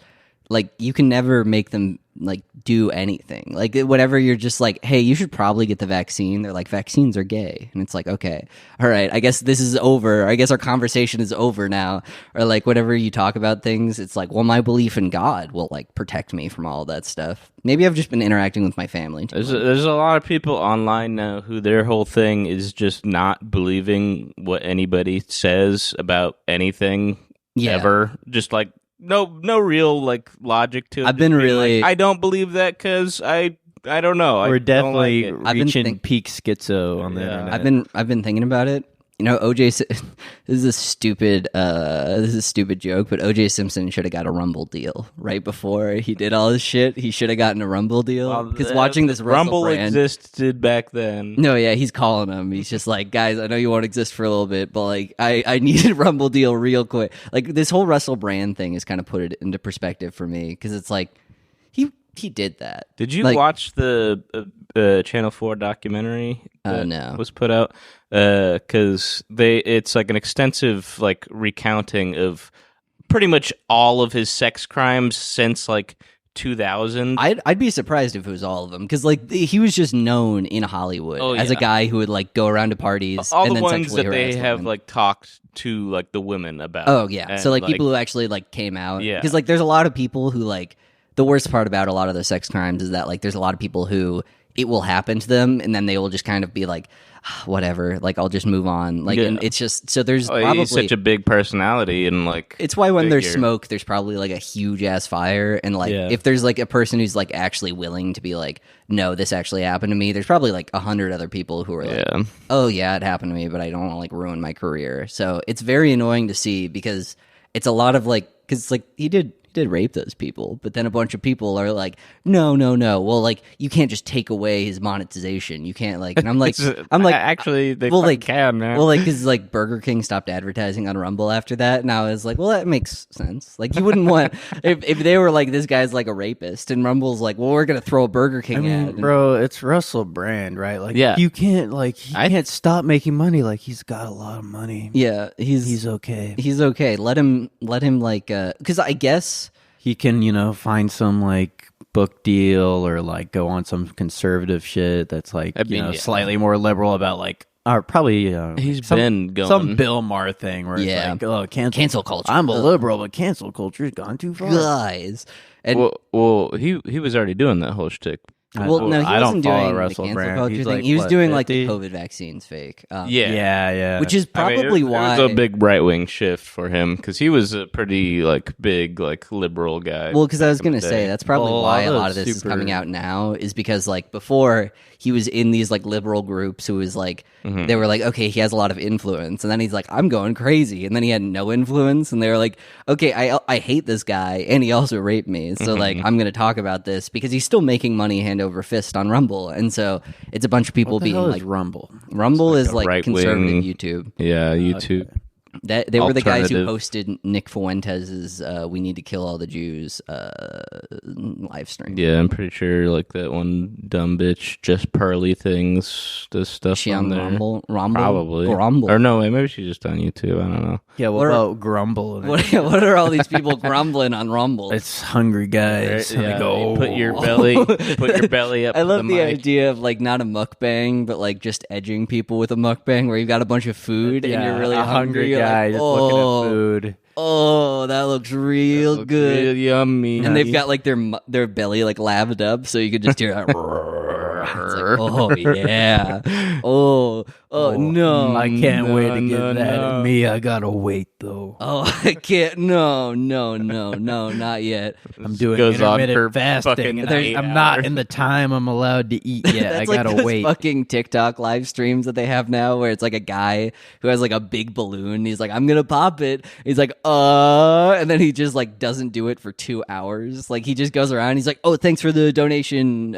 like you can never make them like do anything. Like whatever, you're just like, hey, you should probably get the vaccine. They're like, vaccines are gay. And it's like, okay, all right, I guess this is over. I guess our conversation is over now. Or like whenever you talk about things, it's like, well, my belief in God will like protect me from all that stuff. Maybe I've just been interacting with my family too much. There's a lot of people online now who their whole thing is just not believing what anybody says about anything ever. Just like no real like logic to it. I've been Just being really- like, I don't believe that because I don't know. We're I definitely don't like it. I've been reaching think- peak schizo on the Yeah. internet. I've been thinking about it. OJ. This is a stupid joke, but OJ Simpson should have got a Rumble deal right before he did all this shit. He should have gotten a Rumble deal because watching this Rustle Grumbl Brand. existed back then. No, yeah, he's calling him. He's just like, guys, I know you won't exist for a little bit, but like, I need a Rumble deal real quick. Like this whole Rustle Brand thing has kind of put it into perspective for me because it's like he did that. Did you Like- watch the Channel 4 documentary that No. was put out? Because it's like an extensive like recounting of pretty much all of his sex crimes since like 2000. I'd be surprised if it was all of them because like he was just known in Hollywood as a yeah. guy who would like go around to parties all and the then ones sexually that they harass have women. like talked to like the women about. Oh yeah, And, so like people who actually like came out. Yeah. because like there's a lot of people who like the worst part about a lot of the sex crimes is that like there's a lot of people who it will happen to them and then they will just kind of be like, whatever, like I'll just move on. Like, Yeah. and it's just so there's Oh, probably he's such a big personality and like it's why when there's figure. smoke, there's probably like a huge ass fire, and like Yeah. if there's like a person who's like actually willing to be like, no, this actually happened to me. There's probably like 100 other people who are like, Yeah. oh yeah, it happened to me, but I don't want to like ruin my career. So it's very annoying to see because it's a lot of like because like he did rape those people, but then a bunch of people are like, no. Well, like you can't just take away his monetization. You can't like, and I'm like, actually they well, fucking like, can, man. well, like, because like Burger King stopped advertising on Rumble after that, and I was like, well, that makes sense. Like, you wouldn't want if they were like, this guy's like a rapist, and Rumble's like, well, we're gonna throw a Burger King ad. And- bro, it's Rustle Brand, right? Like, Yeah. you can't he can't stop making money. Like, he's got a lot of money. yeah, He's okay. he's okay. Let him like, because I guess. He can, find some like book deal or like go on some conservative shit that's like, I mean, yeah. slightly more liberal about like, or probably He's some, been going some Bill Maher thing where Yeah. it's like, oh, Cancel culture. I'm a liberal, but cancel culture's gone too far. Guys, and well, he was already doing that whole shtick. well, no, he I don't wasn't follow doing the Rustle cancel Brand. culture He's thing. like, He was what, doing like 50? the COVID vaccines fake. Yeah. Which is I mean, probably it why. was a big right wing shift for him because he was a pretty like big like liberal guy. Well, because I was back in going the to say day. that's probably Well, why a all lot of those this is coming super- out now is because like before he was in these like liberal groups who was like they were like, okay, he has a lot of influence, and then he's like, I'm going crazy, and then he had no influence, and they were like, okay, I hate this guy, and he also raped me, so like I'm going to talk about this because he's still making money hand over fist on Rumble, and so it's a bunch of people What the being hell like is Rumble? Rumble is a like right-wing- conservative YouTube. Yeah, YouTube. They were the guys who Alternative. hosted Nick Fuentes's "We Need to Kill All the Jews" live stream. Yeah, I'm pretty sure like that one dumb bitch just pearly things does stuff She on on there. Rumble, Probably. Grumble. Or no, maybe she's just on YouTube. I don't know. Yeah, what about Grumbl? What are all these people grumbling on Rumble? It's hungry guys. And Yeah, they go, you put your belly up. I love to the mic. idea of like not a mukbang, but like just edging people with a mukbang where you've got a bunch of food and you're really a hungry. hungry guy just looking at food. Oh, that looks real Looks good. real yummy. And they've got like their belly like laved up, so you could just hear that. It's like, oh yeah. Oh no. I can't wait to get no, that no. in me. I gotta wait though. Oh, I can't. No, not yet. I'm doing Goes on intermittent for fasting. fucking And 8 I'm not hours. in the time I'm allowed to eat yet. That's I like gotta those wait. fucking TikTok live streams that they have now, where it's like a guy who has like a big balloon. He's like, "I'm gonna pop it." He's like, and then he just like doesn't do it for 2 hours. Like he just goes around. He's like, "Oh, thanks for the donation."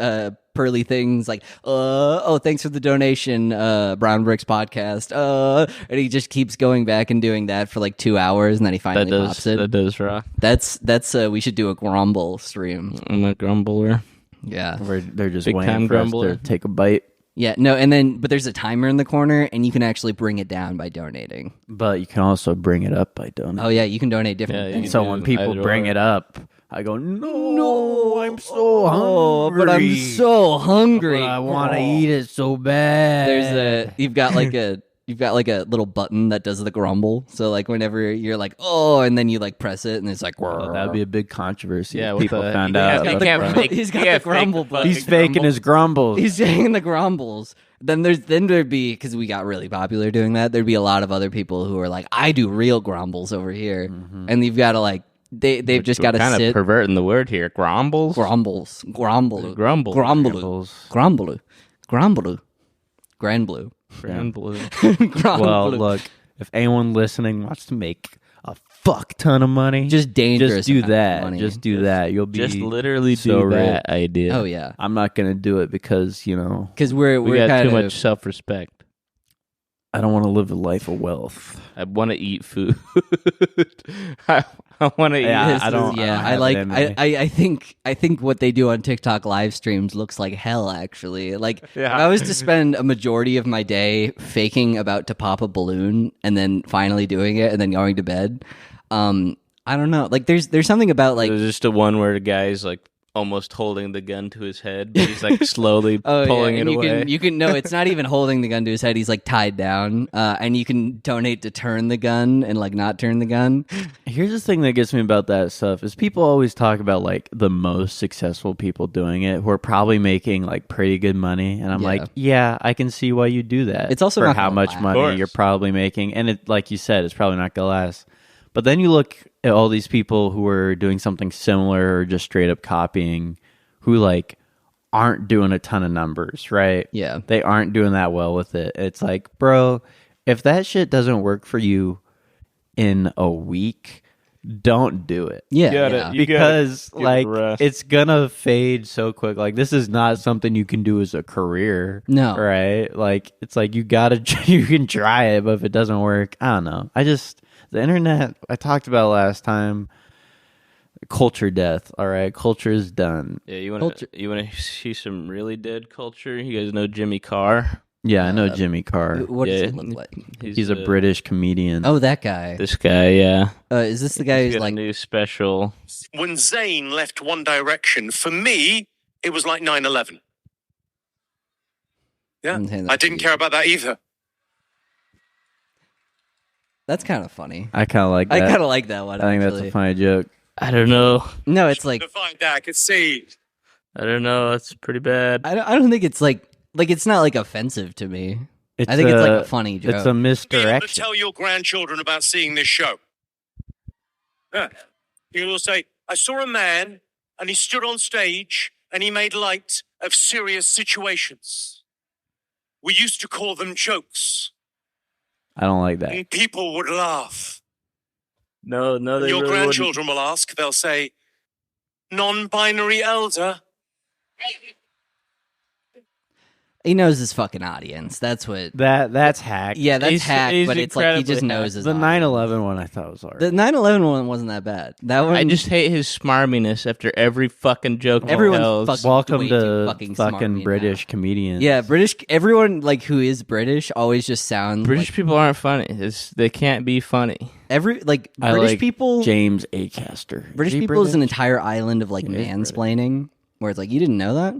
Pearly things like, oh, thanks for the donation, Brown Bricks podcast. And he just keeps going back and doing that for like 2 hours, and then he finally pops it. That does rock. That's we should do a Grumble stream. I'm a grumbler. Yeah. Where they're just Big time waiting for us to grumbler. take a bite. Yeah, no, but there's a timer in the corner, and you can actually bring it down by donating. But you can also bring it up by donating. Oh yeah, you can donate different Yeah, you things. can So do when people either bring or. it up, I go, no, I'm so hungry. but I'm so hungry. But I want to eat it so bad. You've got like a little button that does the grumble. So like whenever you're like, oh, and then you like press it, and it's like, Oh, that'd be a big controversy. Yeah, if with people the- found you out. can't- about you can't the grumble. fake- He's got yeah, the grumble fake button. He's faking his grumbles. He's saying the grumbles. Then there'd be, because we got really popular doing that, there'd be a lot of other people who are like, I do real grumbles over here, and you've got to like they've just got to kind sit of perverting the word here. Grumbles. grumbles, grumble, Grumble. grumble, grumble, grumble, grand blue, Grand blue. Well, look, if anyone listening wants to make a fuck ton of money, just dangerous. just do amount of that. money. Just do that. You'll be Just literally so do that rich. idea. Oh yeah, I'm not gonna do it because because we're We got kind too of much self-respect. I don't want to live a life of wealth. I want to eat food. I want to eat. Yeah, This I don't- is- I yeah, don't I have like. it in me. I think what they do on TikTok live streams looks like hell. Actually, like Yeah. if I was to spend a majority of my day faking about to pop a balloon and then finally doing it and then going to bed, I don't know. Like there's something about like There's just a one where the guy's like almost holding the gun to his head, but he's like slowly oh pulling yeah, it and away. you can no, it's not even holding the gun to his head. He's like tied down, and you can donate to turn the gun and like not turn the gun. Here's the thing that gets me about that stuff is people always talk about like the most successful people doing it who are probably making like pretty good money, and I'm Yeah. like, yeah, I can see why you do that. It's also for not how gonna much last. Of money course. you're probably making, and it, like you said, it's probably not gonna last. But then you look at all these people who are doing something similar or just straight up copying, who like aren't doing a ton of numbers, right? Yeah. They aren't doing that well with it. It's like, bro, if that shit doesn't work for you in a week, don't do it. Yeah, Got it. yeah. You Because gotta give like it a rest. it's gonna fade so quick. Like this is not something you can do as a career. No. Right? Like it's like you gotta you can try it, but if it doesn't work, I don't know. The internet I talked about last time. Culture death. All right, culture is done. Yeah, you want Culture- to see some really dead culture? You guys know Jimmy Carr? Yeah, I know Jimmy Carr. What does Yeah. it look like? He's a British comedian. Oh, that guy. This guy, yeah. Is this the guy He's who's got like? a new special. When Zayn left One Direction, for me, it was like 9/11. Yeah, I'm saying that I didn't to care about that either. That's kind of funny. I kind of like I that. kind of like that one. I think actually. that's a funny joke. I don't know. No, it's like To find out, I could see. I don't know. It's pretty bad. I don't think it's like it's not like offensive to me. It's I think it's like a funny joke. It's a Be able to misdirection. tell your grandchildren about seeing this show. Yeah. You will say, I saw a man and he stood on stage and he made light of serious situations. We used to call them jokes I don't like that. and people would laugh. No, And they your really grandchildren will ask, they'll say, non-binary elder. He knows his fucking audience. That's what. That's hack. Yeah, that's hack. he's But it's like he just incredibly knows his. The audience. 9/11 one I thought was hard. The 9/11 one wasn't that bad. That one. I just hate his smarminess after every fucking joke he Everyone's tells. fucking- Welcome way too to fucking smart fucking now. British comedians. Yeah, British. Everyone like who is British always just sounds British like, people aren't funny. They can't be funny. I British like people. James Acaster. British Is he people is an British? entire island of like He is mansplaining, where it's like you didn't know that.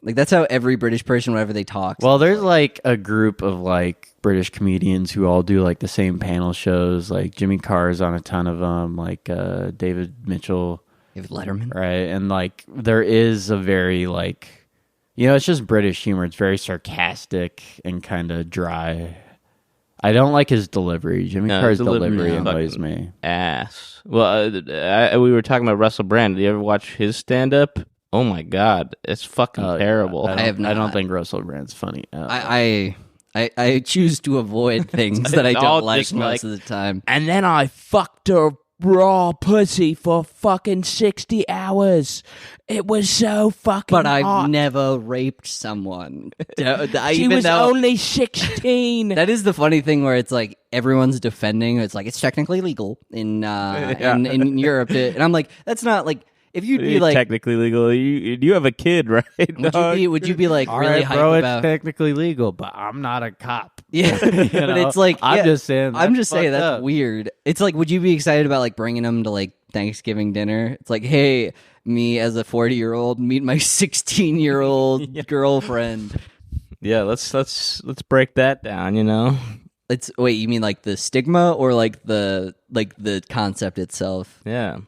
Like that's how every British person, whenever they talk. Well, there's like a group of like British comedians who all do like the same panel shows. Like Jimmy Carr's on a ton of them. Like David Mitchell, David Letterman. right? And like there is a very like, it's just British humor. It's very sarcastic and kind of dry. I don't like his delivery. Jimmy No, Carr's his delivery delivery is annoys fucking me. Ass. Well, we were talking about Russell Brand. Did you ever watch his stand-up? Oh my god, it's fucking terrible. I have I don't not. think Russell Brand's funny. I choose to avoid things that I all don't like just most like- of the time. And then I fucked her raw pussy for fucking 60 hours. It was so fucking But I've hot. never raped someone. She Even was though- only 16. That is the funny thing where it's like everyone's defending. It's like it's technically legal in in Europe, and I'm like, that's not like if you'd be like, technically legal. You have a kid, right? would you be like All really right, hype bro, about? it's technically legal, but I'm not a cop. Yeah, but know? it's like I'm yeah, just saying. I'm just saying fucked that's up. weird. It's like, would you be excited about like bringing them to like Thanksgiving dinner? It's like, hey, me as a 40-year-old meet my 16-year-old girlfriend. Yeah, let's break that down. It's wait, you mean like the stigma or like the concept itself? Yeah.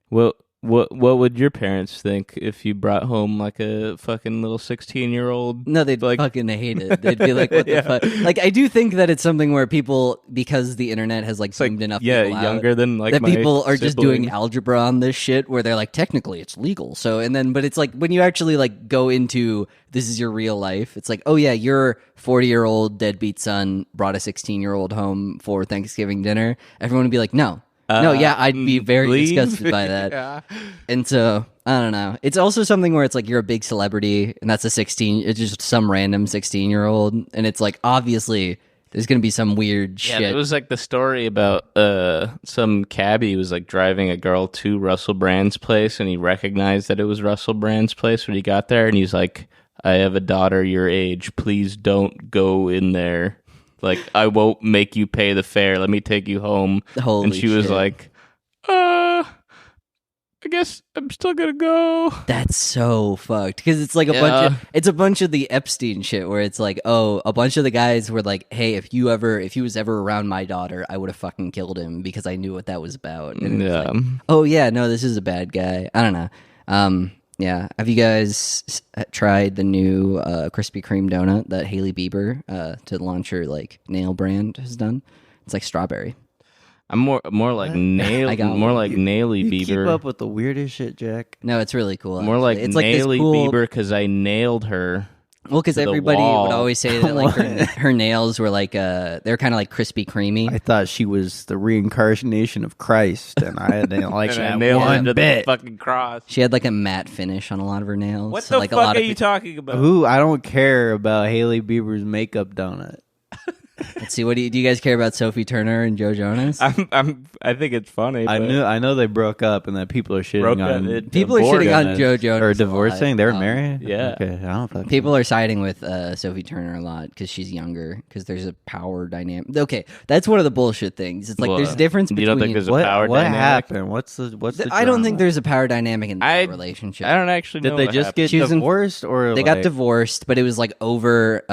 Well, what would your parents think if you brought home like a fucking little 16-year-old? No, they'd like fucking hate it. They'd be like, "What the fuck?" Like, I do think that it's something where people, because the internet has like zoomed enough, people out, younger than like that my people are just doing sibling. algebra on this shit, where they're like, technically, it's legal. So, and then, but it's like when you actually like go into this is your real life. It's like, oh yeah, your 40-year-old deadbeat son brought a 16-year-old home for Thanksgiving dinner. Everyone would be like, no. No, yeah, I'd be very leave? disgusted by that. Yeah. And so, I don't know. It's also something where it's like you're a big celebrity and that's it's just some random 16-year-old. And it's like, obviously, there's going to be some weird Yeah, shit. it was like the story about some cabbie was like driving a girl to Russell Brand's place, and he recognized that it was Russell Brand's place when he got there, and he's like, I have a daughter your age. Please don't go in there. Like, I won't make you pay the fare. Let me take you home. Holy and she was shit. like, I guess I'm still gonna go. That's so fucked because it's like a bunch of the Epstein shit where it's like, oh, a bunch of the guys were like, hey, if he was ever around my daughter, I would have fucking killed him because I knew what that was about. And it's like, oh yeah, no, this is a bad guy. I don't know. Yeah, have you guys tried the new Krispy Kreme donut that Hailey Bieber to launch her like nail brand has done? It's like strawberry. I'm more like I got more one. like Naily You Bieber. keep up with the weirdest shit, Jack. No, it's really cool. More like actually. It's like this Naily cool, Bieber because I nailed her. Well, because to the everybody wall. would always say that like her nails were like they're kind of like crispy creamy. I thought she was the reincarnation of Christ, and I didn't like And I that nailed her one to the bit. fucking cross. She had like a matte finish on a lot of her nails. What so, the like, a fuck lot are of you talking about? Ooh, I don't care about Hailey Bieber's makeup donut. Let's see. What do you guys care about Sophie Turner and Joe Jonas? I think it's funny. I but know they broke up and that people are broke shitting up. on People are Aborted. shitting on Joe Jonas or a divorcing. lot. They were married. yeah. Okay, I don't fucking. People are siding with Sophie Turner a lot because she's younger. Because there's a power dynamic. Okay, that's one of the bullshit things. It's like Well, there's a difference you between. don't think there's a what power what dynamic? happened? What's the? I don't think drama? there's a power dynamic in I- that relationship. I don't actually know. Did they what just happened. get She was in- divorced or They got divorced, but it was like over.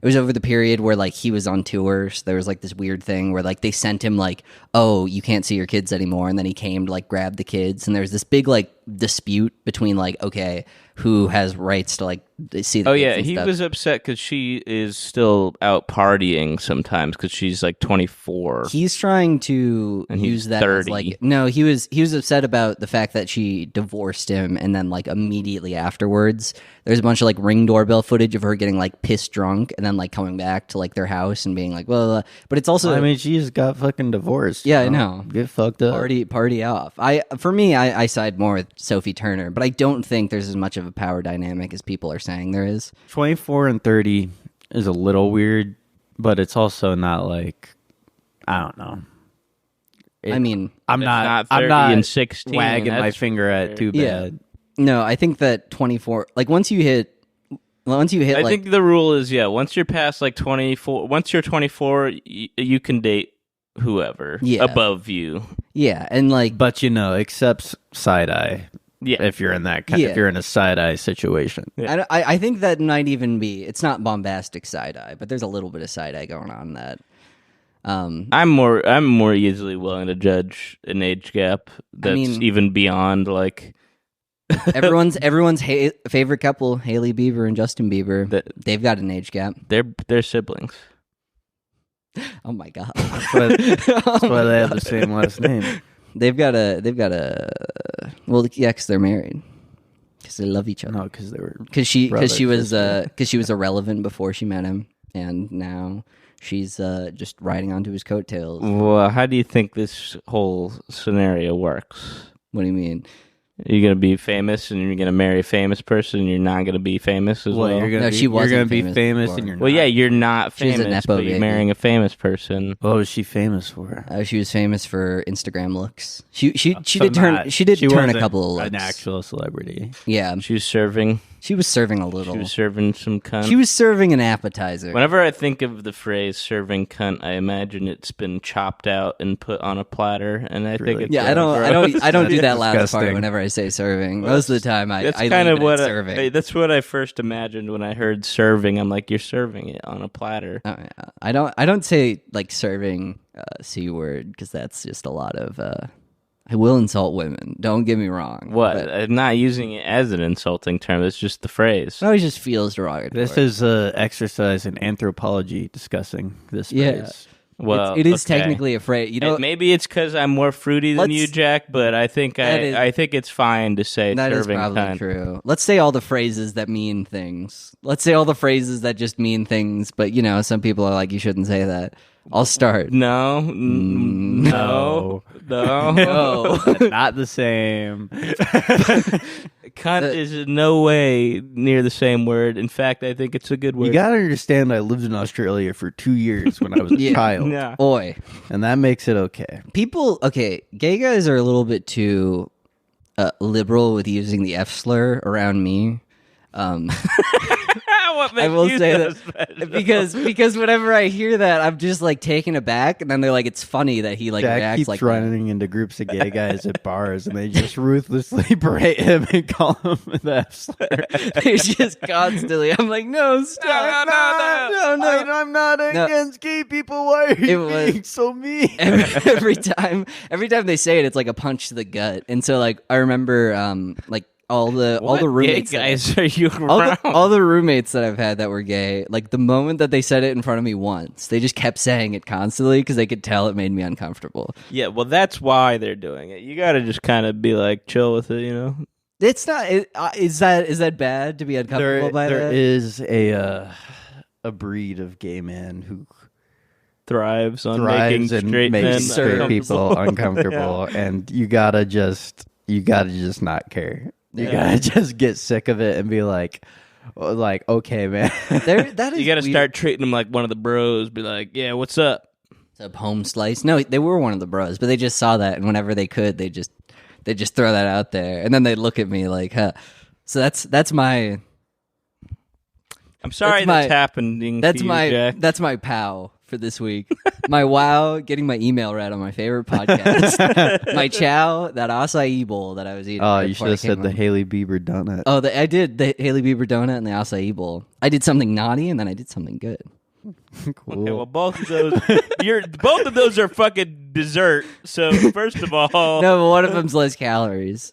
It was over the period where like he was on tour. So there was like this weird thing where like they sent him like, oh, you can't see your kids anymore, and then he came to like grab the kids, and there was this big like dispute between like, okay, who has rights to like see the Oh kids yeah, and he stuff. was upset because she is still out partying sometimes because she's like 24. He's trying to And he's use that as 30. like no, he was upset about the fact that she divorced him, and then like immediately afterwards, there's a bunch of like Ring doorbell footage of her getting like pissed drunk, and then like coming back to like their house and being like, well, but it's also I mean, she just got fucking divorced. Yeah, you I know. Get fucked up. party off. For me, I side more with Sophie Turner, but I don't think there's as much of a power dynamic as people are saying there is. 24 and 30 is a little weird, but it's also not like, I don't know. I mean, I'm not not 30 and 16. wagging my That's finger at too Yeah. bad. no, I think that 24, like once you hit I like, think the rule is, once you're past like 24, once you're 24, you can date whoever above you. yeah, and like, But except side eye. Yeah. If you're in that if you're in a side eye situation. Yeah. I think that might even be, it's not bombastic side eye, but there's a little bit of side eye going on in that. I'm more easily willing to judge an age gap that's even beyond like everyone's favorite couple, Hailey Bieber and Justin Bieber. They've got an age gap. they're siblings. Oh my god, That's why they have the same last name. they've got a well, yeah, because they're married, because they love each other. No, because they were Because she brothers, was irrelevant before she met him, and now she's just riding onto his coattails. Well, how do you think this whole scenario works? What do you mean? You're gonna be famous, and you're gonna marry a famous person. And you're not gonna be famous as well. She wasn't you're gonna be famous famous, before. and you're not. Well, yeah, you're not She was a famous, Nepo but you're baby. marrying a famous person. What was she famous for? She was famous for Instagram looks. She So did turn not- she did turn a wasn't couple of looks. An actual celebrity. Yeah, She was serving. she was serving a little. She was serving some cunt. She was serving an appetizer. Whenever I think of the phrase "serving cunt," I imagine it's been chopped out and put on a platter, and I think Really? it's Yeah, I don't do that last part disgusting. whenever I say serving. Most of the time, I That's leave kind of it what at serving. that's what I first imagined when I heard serving. I'm like, you're serving it on a platter. Oh, yeah. I don't say like serving C word, because that's just a lot of I will insult women. Don't get me wrong. What? But I'm not using it as an insulting term. It's just the phrase. it always just feels derogatory. This is exercise in anthropology discussing this Yeah. phrase. Well, it is okay. technically a phrase. You know, Maybe it's because I'm more fruity than Let's- you, Jack. But I think I think it's fine to say that is serving probably cunt. true. Let's say all the phrases that mean things. Let's say all the phrases that just mean things. But some people are like, you shouldn't say that. I'll start. No, No. No. Not the same. Cunt is in no way near the same word. In fact, I think it's a good word. You gotta understand, I lived in Australia for 2 years when I was a Yeah. child, Yeah. Oi. and that makes it okay. Gay guys are a little bit too liberal with using the F slur around me. What I makes will you say so that special? because whenever I hear that, I'm just like taken aback, and then they're like, it's funny that he like Jack reacts keeps like that. running into groups of gay guys at bars, and they just ruthlessly berate him and call him the F slur. It's just constantly. I'm like, no, stop, no. I'm not No. against gay people. Why are you It was- being so mean? every time they say it, it's like a punch to the gut. And so like I remember like all the roommates gay guys are you all around? all the roommates that I've had that were gay, like the moment that they said it in front of me once, they just kept saying it constantly because they could tell it made me uncomfortable. Yeah, well, that's why they're doing it. You got to just kind of be like chill with it, It's not. Is that bad to be uncomfortable by There that? is a breed of gay men who Thrives on making thrives and straight men makes straight people uncomfortable. uncomfortable, and you gotta just not care. You gotta just get sick of it and be like, okay, man. That is You got to weird. start treating them like one of the bros. Be like, yeah, what's up? Sub home slice. No, they were one of the bros, but they just saw that, and whenever they could, they just throw that out there, and then they look at me like, huh. So that's my I'm sorry my- that's happening. that's to you, my Jack. that's my pow for this week. My wow, getting my email read on my favorite podcast. My chow, that acai bowl that I was eating. Oh, right you before should I have came said the home. Haley Bieber donut. Oh, I did the Hailey Bieber donut and the acai bowl. I did something naughty and then I did something good. Cool. Okay, well, both of those, both of those are fucking dessert. So first of all, No, but one of them's less calories,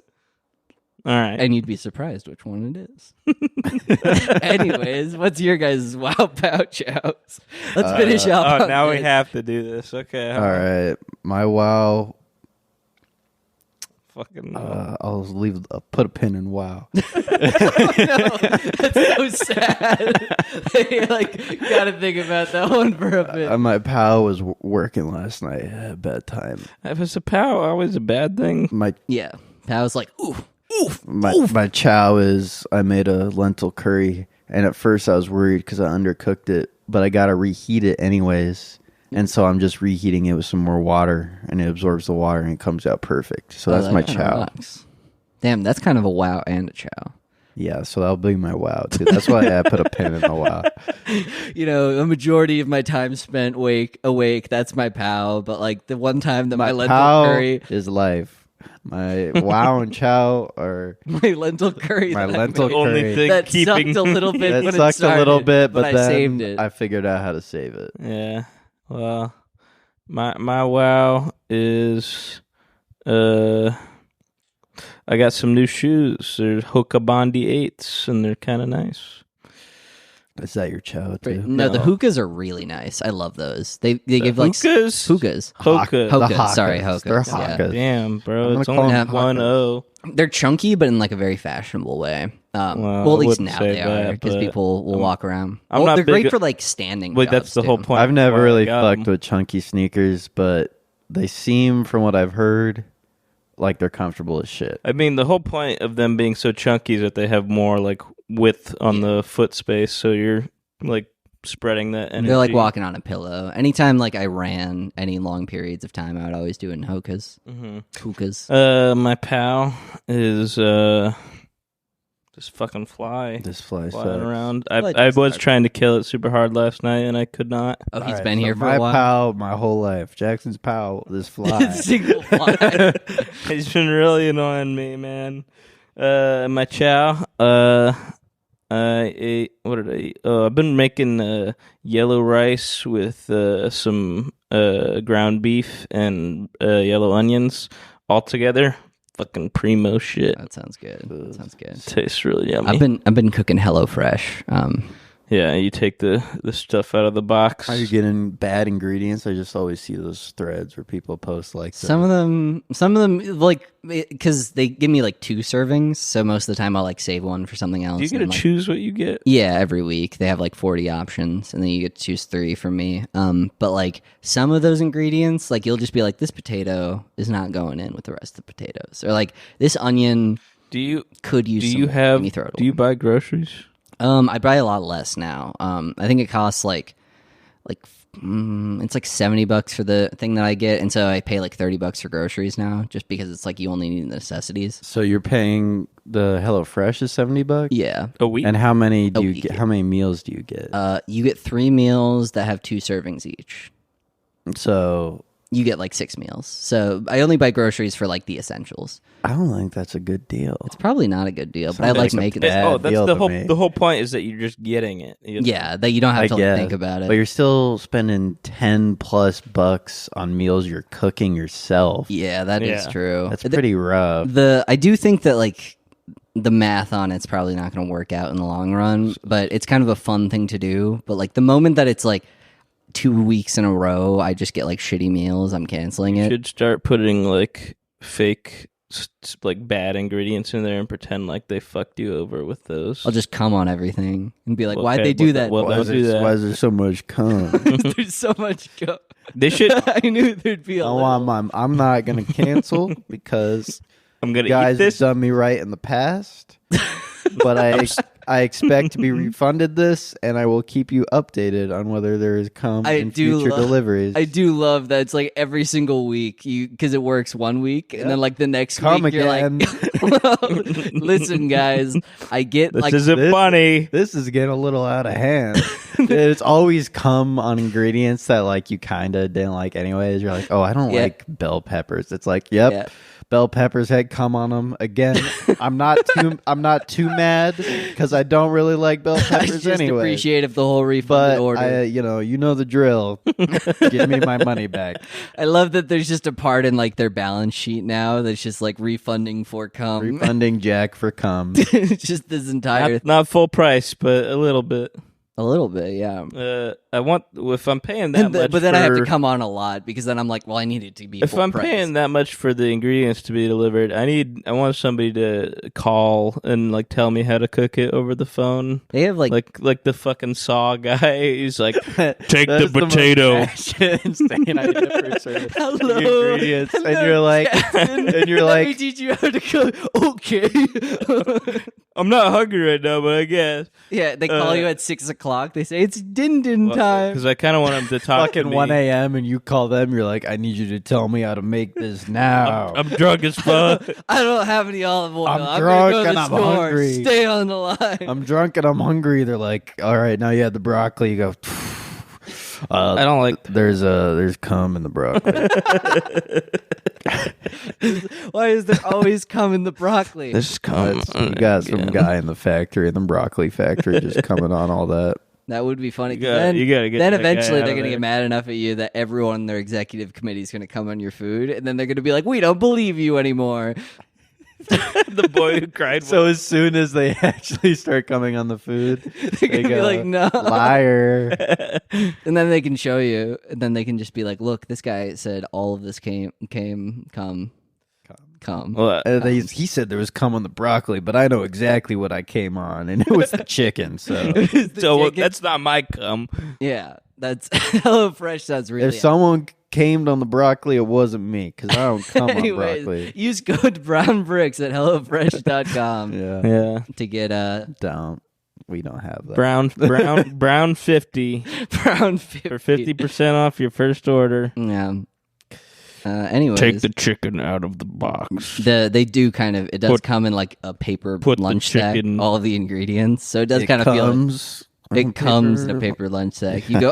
all right. and you'd be surprised which one it is. Anyways, what's your guys' wow pow chows? Let's finish up. Oh, on now we this. have to do this. Okay. All right, my wow. Fucking. I'll put a pin in wow. That's so sad. You gotta think about that one for a bit. My pal was working last night at bedtime. If it's a pow, always a bad thing. My Yeah, I was like, ooh, My chow is I made a lentil curry, and at first I was worried because I undercooked it, but I gotta reheat it anyways, and so I'm just reheating it with some more water, and it absorbs the water and it comes out perfect. So that's my chow. Damn, that's kind of a wow and a chow. Yeah, so that'll be my wow too. That's why I put a pin in the wow. You know, a majority of my time spent awake. That's my pow. But like the one time that my lentil curry is life. My wow and chow are my lentil curry. My lentil curry. Only thing that keeping sucked a little bit. That when sucked it started, a little bit, but I then saved it. I figured out how to save it. Yeah. Well, my wow is I got some new shoes. They're Hoka Bondi 8s, and they're kind of nice. Is that your chow too? No, the hookahs are really nice. I love those. They give like hookahs. Hookah. Hoka. Sorry, hookahs. They're Yeah. hookahs. Damn, bro. I'm It's gonna only call them 1-0. They're chunky, but in like a very fashionable way. Well, at least now they are because people will walk around. I'm not they're big- great for like standing. Wait, that's jobs, the too. whole point. I've never Why I really got fucked 'em. with chunky sneakers, but they seem, from what I've heard, like they're comfortable as shit. I mean, the whole point of them being so chunky is that they have more like width on the foot space, so you're like spreading that energy. They're like walking on a pillow. Anytime like I ran any long periods of time, I would always do it in hookahs. Hookahs. My pal is this fucking fly. This fly flying sucks. around. Fly I does was suck. trying to kill it super hard last night, and I could not. Oh, he's Alright, been so here for my a while. pal, my whole life. Jackson's pal, this fly. Single fly. He's been really annoying me, man. My chow. I ate. What did I eat? I've been making yellow rice with some ground beef and yellow onions all together. Fucking primo shit. That sounds good. That sounds good. Tastes really yummy. I've been cooking HelloFresh. Yeah, you take the stuff out of the box. Are you getting bad ingredients? I just always see those threads where people post like Some of them like because they give me like 2 servings, so most of the time I'll like save one for something else. Do you get to and, like, choose what you get? Yeah, every week they have like 40 options, and then you get to choose 3 from me. But like some of those ingredients, like you'll just be like, this potato is not going in with the rest of the potatoes, or like this onion could use. Do some you more. have? Let me throw it Do you away. buy groceries? I buy a lot less now. I think it costs like it's like $70 for the thing that I get, and so I pay like $30 for groceries now, just because it's like you only need the necessities. So you're paying the HelloFresh is $70? Yeah. A week? And how many do you week, get? yeah. How many meals do you get? You get 3 meals that have 2 servings each. So You get like 6 meals. So I only buy groceries for like the essentials. I don't think that's a good deal. It's probably not a good deal, but I Sounds like like a making bad it. Oh, that's deal the to whole. me. The whole point is that you're just getting it. Yeah, that you don't have I to guess, think about it. But you're still spending $10+ on meals you're cooking yourself. Yeah, that is Yeah. true. That's pretty rough. I do think that like the math on it's probably not going to work out in the long run, but it's kind of a fun thing to do. But like the moment that it's like 2 weeks in a row, I just get like shitty meals, I'm canceling You it. should start putting like fake, like bad ingredients in there and pretend like they fucked you over with those. I'll just come on everything and be like, Well, why'd okay, they do well, that? well, Why don't is, do that. why is there so much cum? There's so much They should. I knew there'd be a little. I'm not going to cancel because I'm gonna guys eat have this. done me right in the past. But I expect to be refunded this, and I will keep you updated on whether there is cum in future deliveries. I do love that it's like every single week because it works one week and then like the next Come week again. you're like, well, listen guys, I get This like isn't funny. This is getting a little out of hand. It's always cum on ingredients that like you kind of didn't like anyways. You're like, oh, I don't Yeah. like bell peppers. It's like, yep. Yeah. Bell peppers had cum on them again. I'm not too mad because I don't really like bell I peppers just anyway. appreciate if the whole refunded But order. I, you know the drill. Give me my money back. I love that there's just a part in like their balance sheet now that's just like refunding for cum. Refunding Jack for cum. It's just this entire Not full price, but a little bit. a little bit, yeah. if I'm paying that much, but then I have to come on a lot because then I'm like, well, I need it to be. If full I'm price. paying that much for the ingredients to be delivered, I want somebody to call and like tell me how to cook it over the phone. They have like the fucking Saw guy. He's like, take the potato. hello, ingredients, and you're like, let me teach you how to cook. Okay. I'm not hungry right now, but I guess. Yeah, they call you at 6 o'clock. They say it's din time. Because I kind of want him to talk to fucking me. 1 a.m. and you call them. You're like, I need you to tell me how to make this now. I'm drunk as fuck. I don't have any olive oil. I'm drunk drunk and I'm hungry. Stay on the line. I'm drunk and I'm hungry. They're like, all right, now you have the broccoli. You go. I don't like. There's cum in the broccoli. Why is there always cum in the broccoli? This cum. You got some guy in the factory, in the broccoli factory, just coming on all that. That would be funny. You gotta get then that guy eventually out they're of going to there. get mad enough at you that everyone on their executive committee is going to come on your food, and then they're going to be like, we don't believe you anymore. The boy who cried. So as soon as they actually start coming on the food, They're going to be go, like, no. liar. And then they can show you, and then they can just be like, look, this guy said all of this came, come. Well, He said there was cum on the broccoli, but I know exactly what I came on, and it was the chicken. So that's not my cum. Yeah, that's HelloFresh sounds really. if someone came on the broccoli, it wasn't me, because I don't come on Anyways, broccoli. use code brownbricks at hellofresh.com Yeah, to get don't. We don't have that. Brown 50 brown 50 for 50% off your first order. Yeah. Anyways, Take the chicken out of the box. they do kind of. It does come in like a paper put the lunch sack. chicken- All of the ingredients, so it does It kind of feel. comes Like, on it comes in paper. a paper lunch sack. You go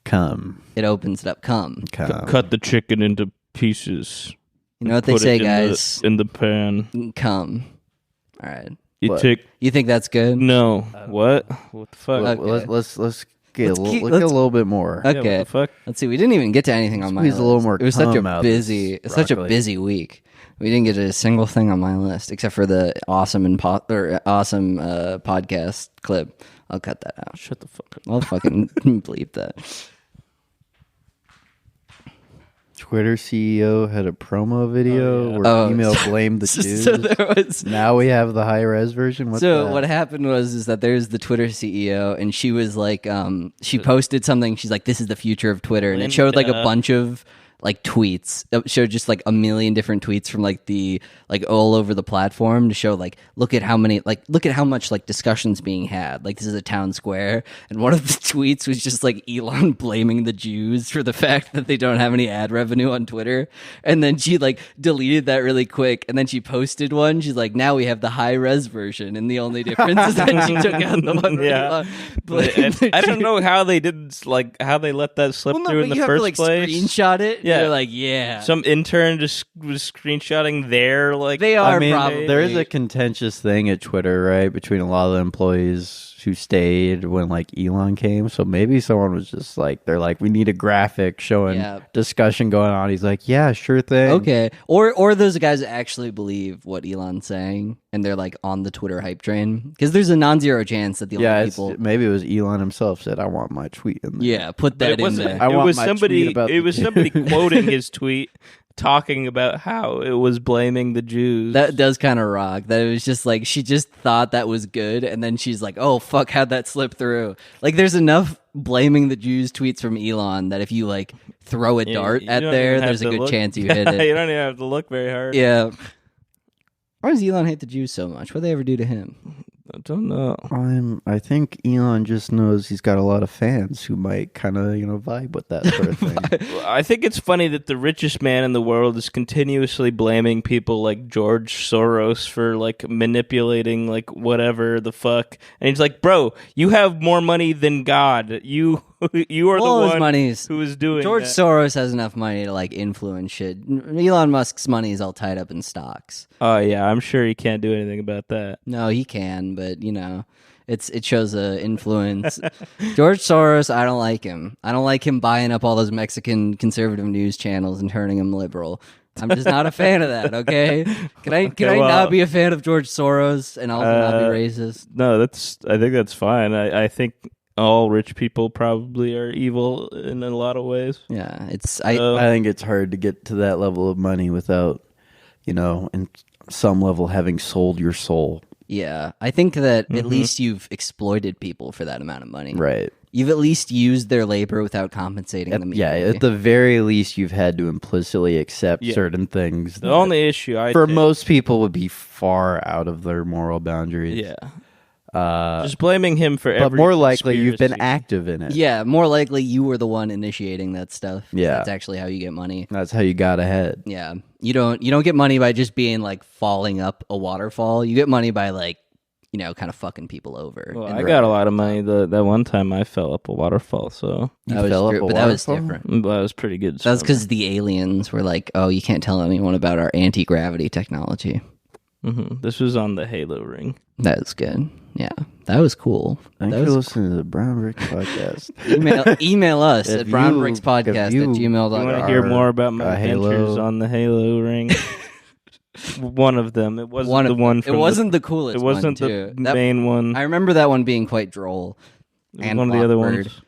Come. It opens it up. Come. Cut the chicken into pieces. You know what they Put say, it guys? in the pan. Come. All right. You What? take You think that's good? no. What the fuck? Okay. Well, let's get Let's keep- a let's- little bit more. Yeah, Okay. what the fuck? Let's see. We didn't even get to anything on my Squeeze list. a little more It was such cum a out busy, this such a broccoli. busy week. We didn't get a single thing on my list except for the awesome podcast clip. I'll cut that out. Shut the fuck up. I'll fucking bleep that. Twitter CEO had a promo video where Oh, female blamed the So Jews. there was. Now we have the high res version. What's So that? what happened is that there's the Twitter CEO, and she was like, she posted something. She's like, "This is the future of Twitter," and it showed like a bunch of like tweets. It showed just like a million different tweets from like the like all over the platform to show like look at how much like discussions being had. Like this is a town square, and one of the tweets was just like Elon blaming the Jews for the fact that they don't have any ad revenue on Twitter, and then she like deleted that really quick, and then she posted one. She's like, now we have the high res version, and the only difference is that she took out the one. Yeah. I don't know how they didn't how they let that slip Well, no, through but in the you have first to like place. screenshot it. Yeah. You're like, yeah. Some intern just was screenshotting their like. They are I mean, probably. there is a contentious thing at Twitter, right, between a lot of the employees who stayed when like Elon came. So maybe someone was just like, they're like, we need a graphic showing Yeah. discussion going on. He's like, yeah, sure thing. Okay. Or those guys that actually believe what Elon's saying and they're like on the Twitter hype train. Because there's a non-zero chance that the Yeah, only it's, people. maybe it was Elon himself said, I want my tweet in there. Yeah, put But that it in wasn't. there. I It want was my somebody. tweet about It the was Jews. somebody quoting his tweet, talking about how it was blaming the Jews. That does kind of rock. That it was just like she just thought that was good, and then she's like, "Oh fuck, how'd that slip through?" Like, there's enough blaming the Jews tweets from Elon that if you like throw a dart You at don't there, even have there's a to good look- chance you hit you it. don't even have to look very hard. Yeah. Why does Elon hate the Jews so much? What would they ever do to him? I don't know. I think Elon just knows he's got a lot of fans who might kind of, vibe with that sort of thing. I think it's funny that the richest man in the world is continuously blaming people like George Soros for like manipulating like whatever the fuck. And he's like, "Bro, you have more money than God. You are All the his one money's who is doing George that." Soros has enough money to like influence shit. Elon Musk's money is all tied up in stocks. Oh yeah, I'm sure he can't do anything about that. No, he can, but it shows a influence. George Soros, I don't like him. I don't like him buying up all those Mexican conservative news channels and turning them liberal. I'm just not a fan of that. Okay, can I well, not be a fan of George Soros and also not be racist? No, I think that's fine. I think all rich people probably are evil in a lot of ways. Yeah, I think it's hard to get to that level of money without, in some level having sold your soul. Yeah, I think that at least you've exploited people for that amount of money. Right. You've at least used their labor without compensating them. Yeah, at the very least, you've had to implicitly accept certain things. The only issue for most people would be far out of their moral boundaries. Yeah. Just blaming him for every but more likely you've been conspiracy. active in it. Yeah, more likely you were the one initiating that stuff. Yeah. That's actually how you get money. That's how you got ahead. Yeah. You don't get money by just being like falling up a waterfall. You get money by like, kind of fucking people over. Well, I got a lot of money that one time I fell up a waterfall, so that was different. That was pretty good. That was because the aliens were like, "Oh, you can't tell anyone about our anti-gravity technology." Mm-hmm. This was on the Halo ring. That was good. Yeah, that was cool. Thanks for listening to the Brown Bricks podcast. email us at brownbrickspodcast@gmail.com. You want to hear more about my adventures on the Halo ring? One of them. It wasn't the one. It wasn't the coolest. It wasn't one, the main one. I remember that one being quite droll. And one of the other ones.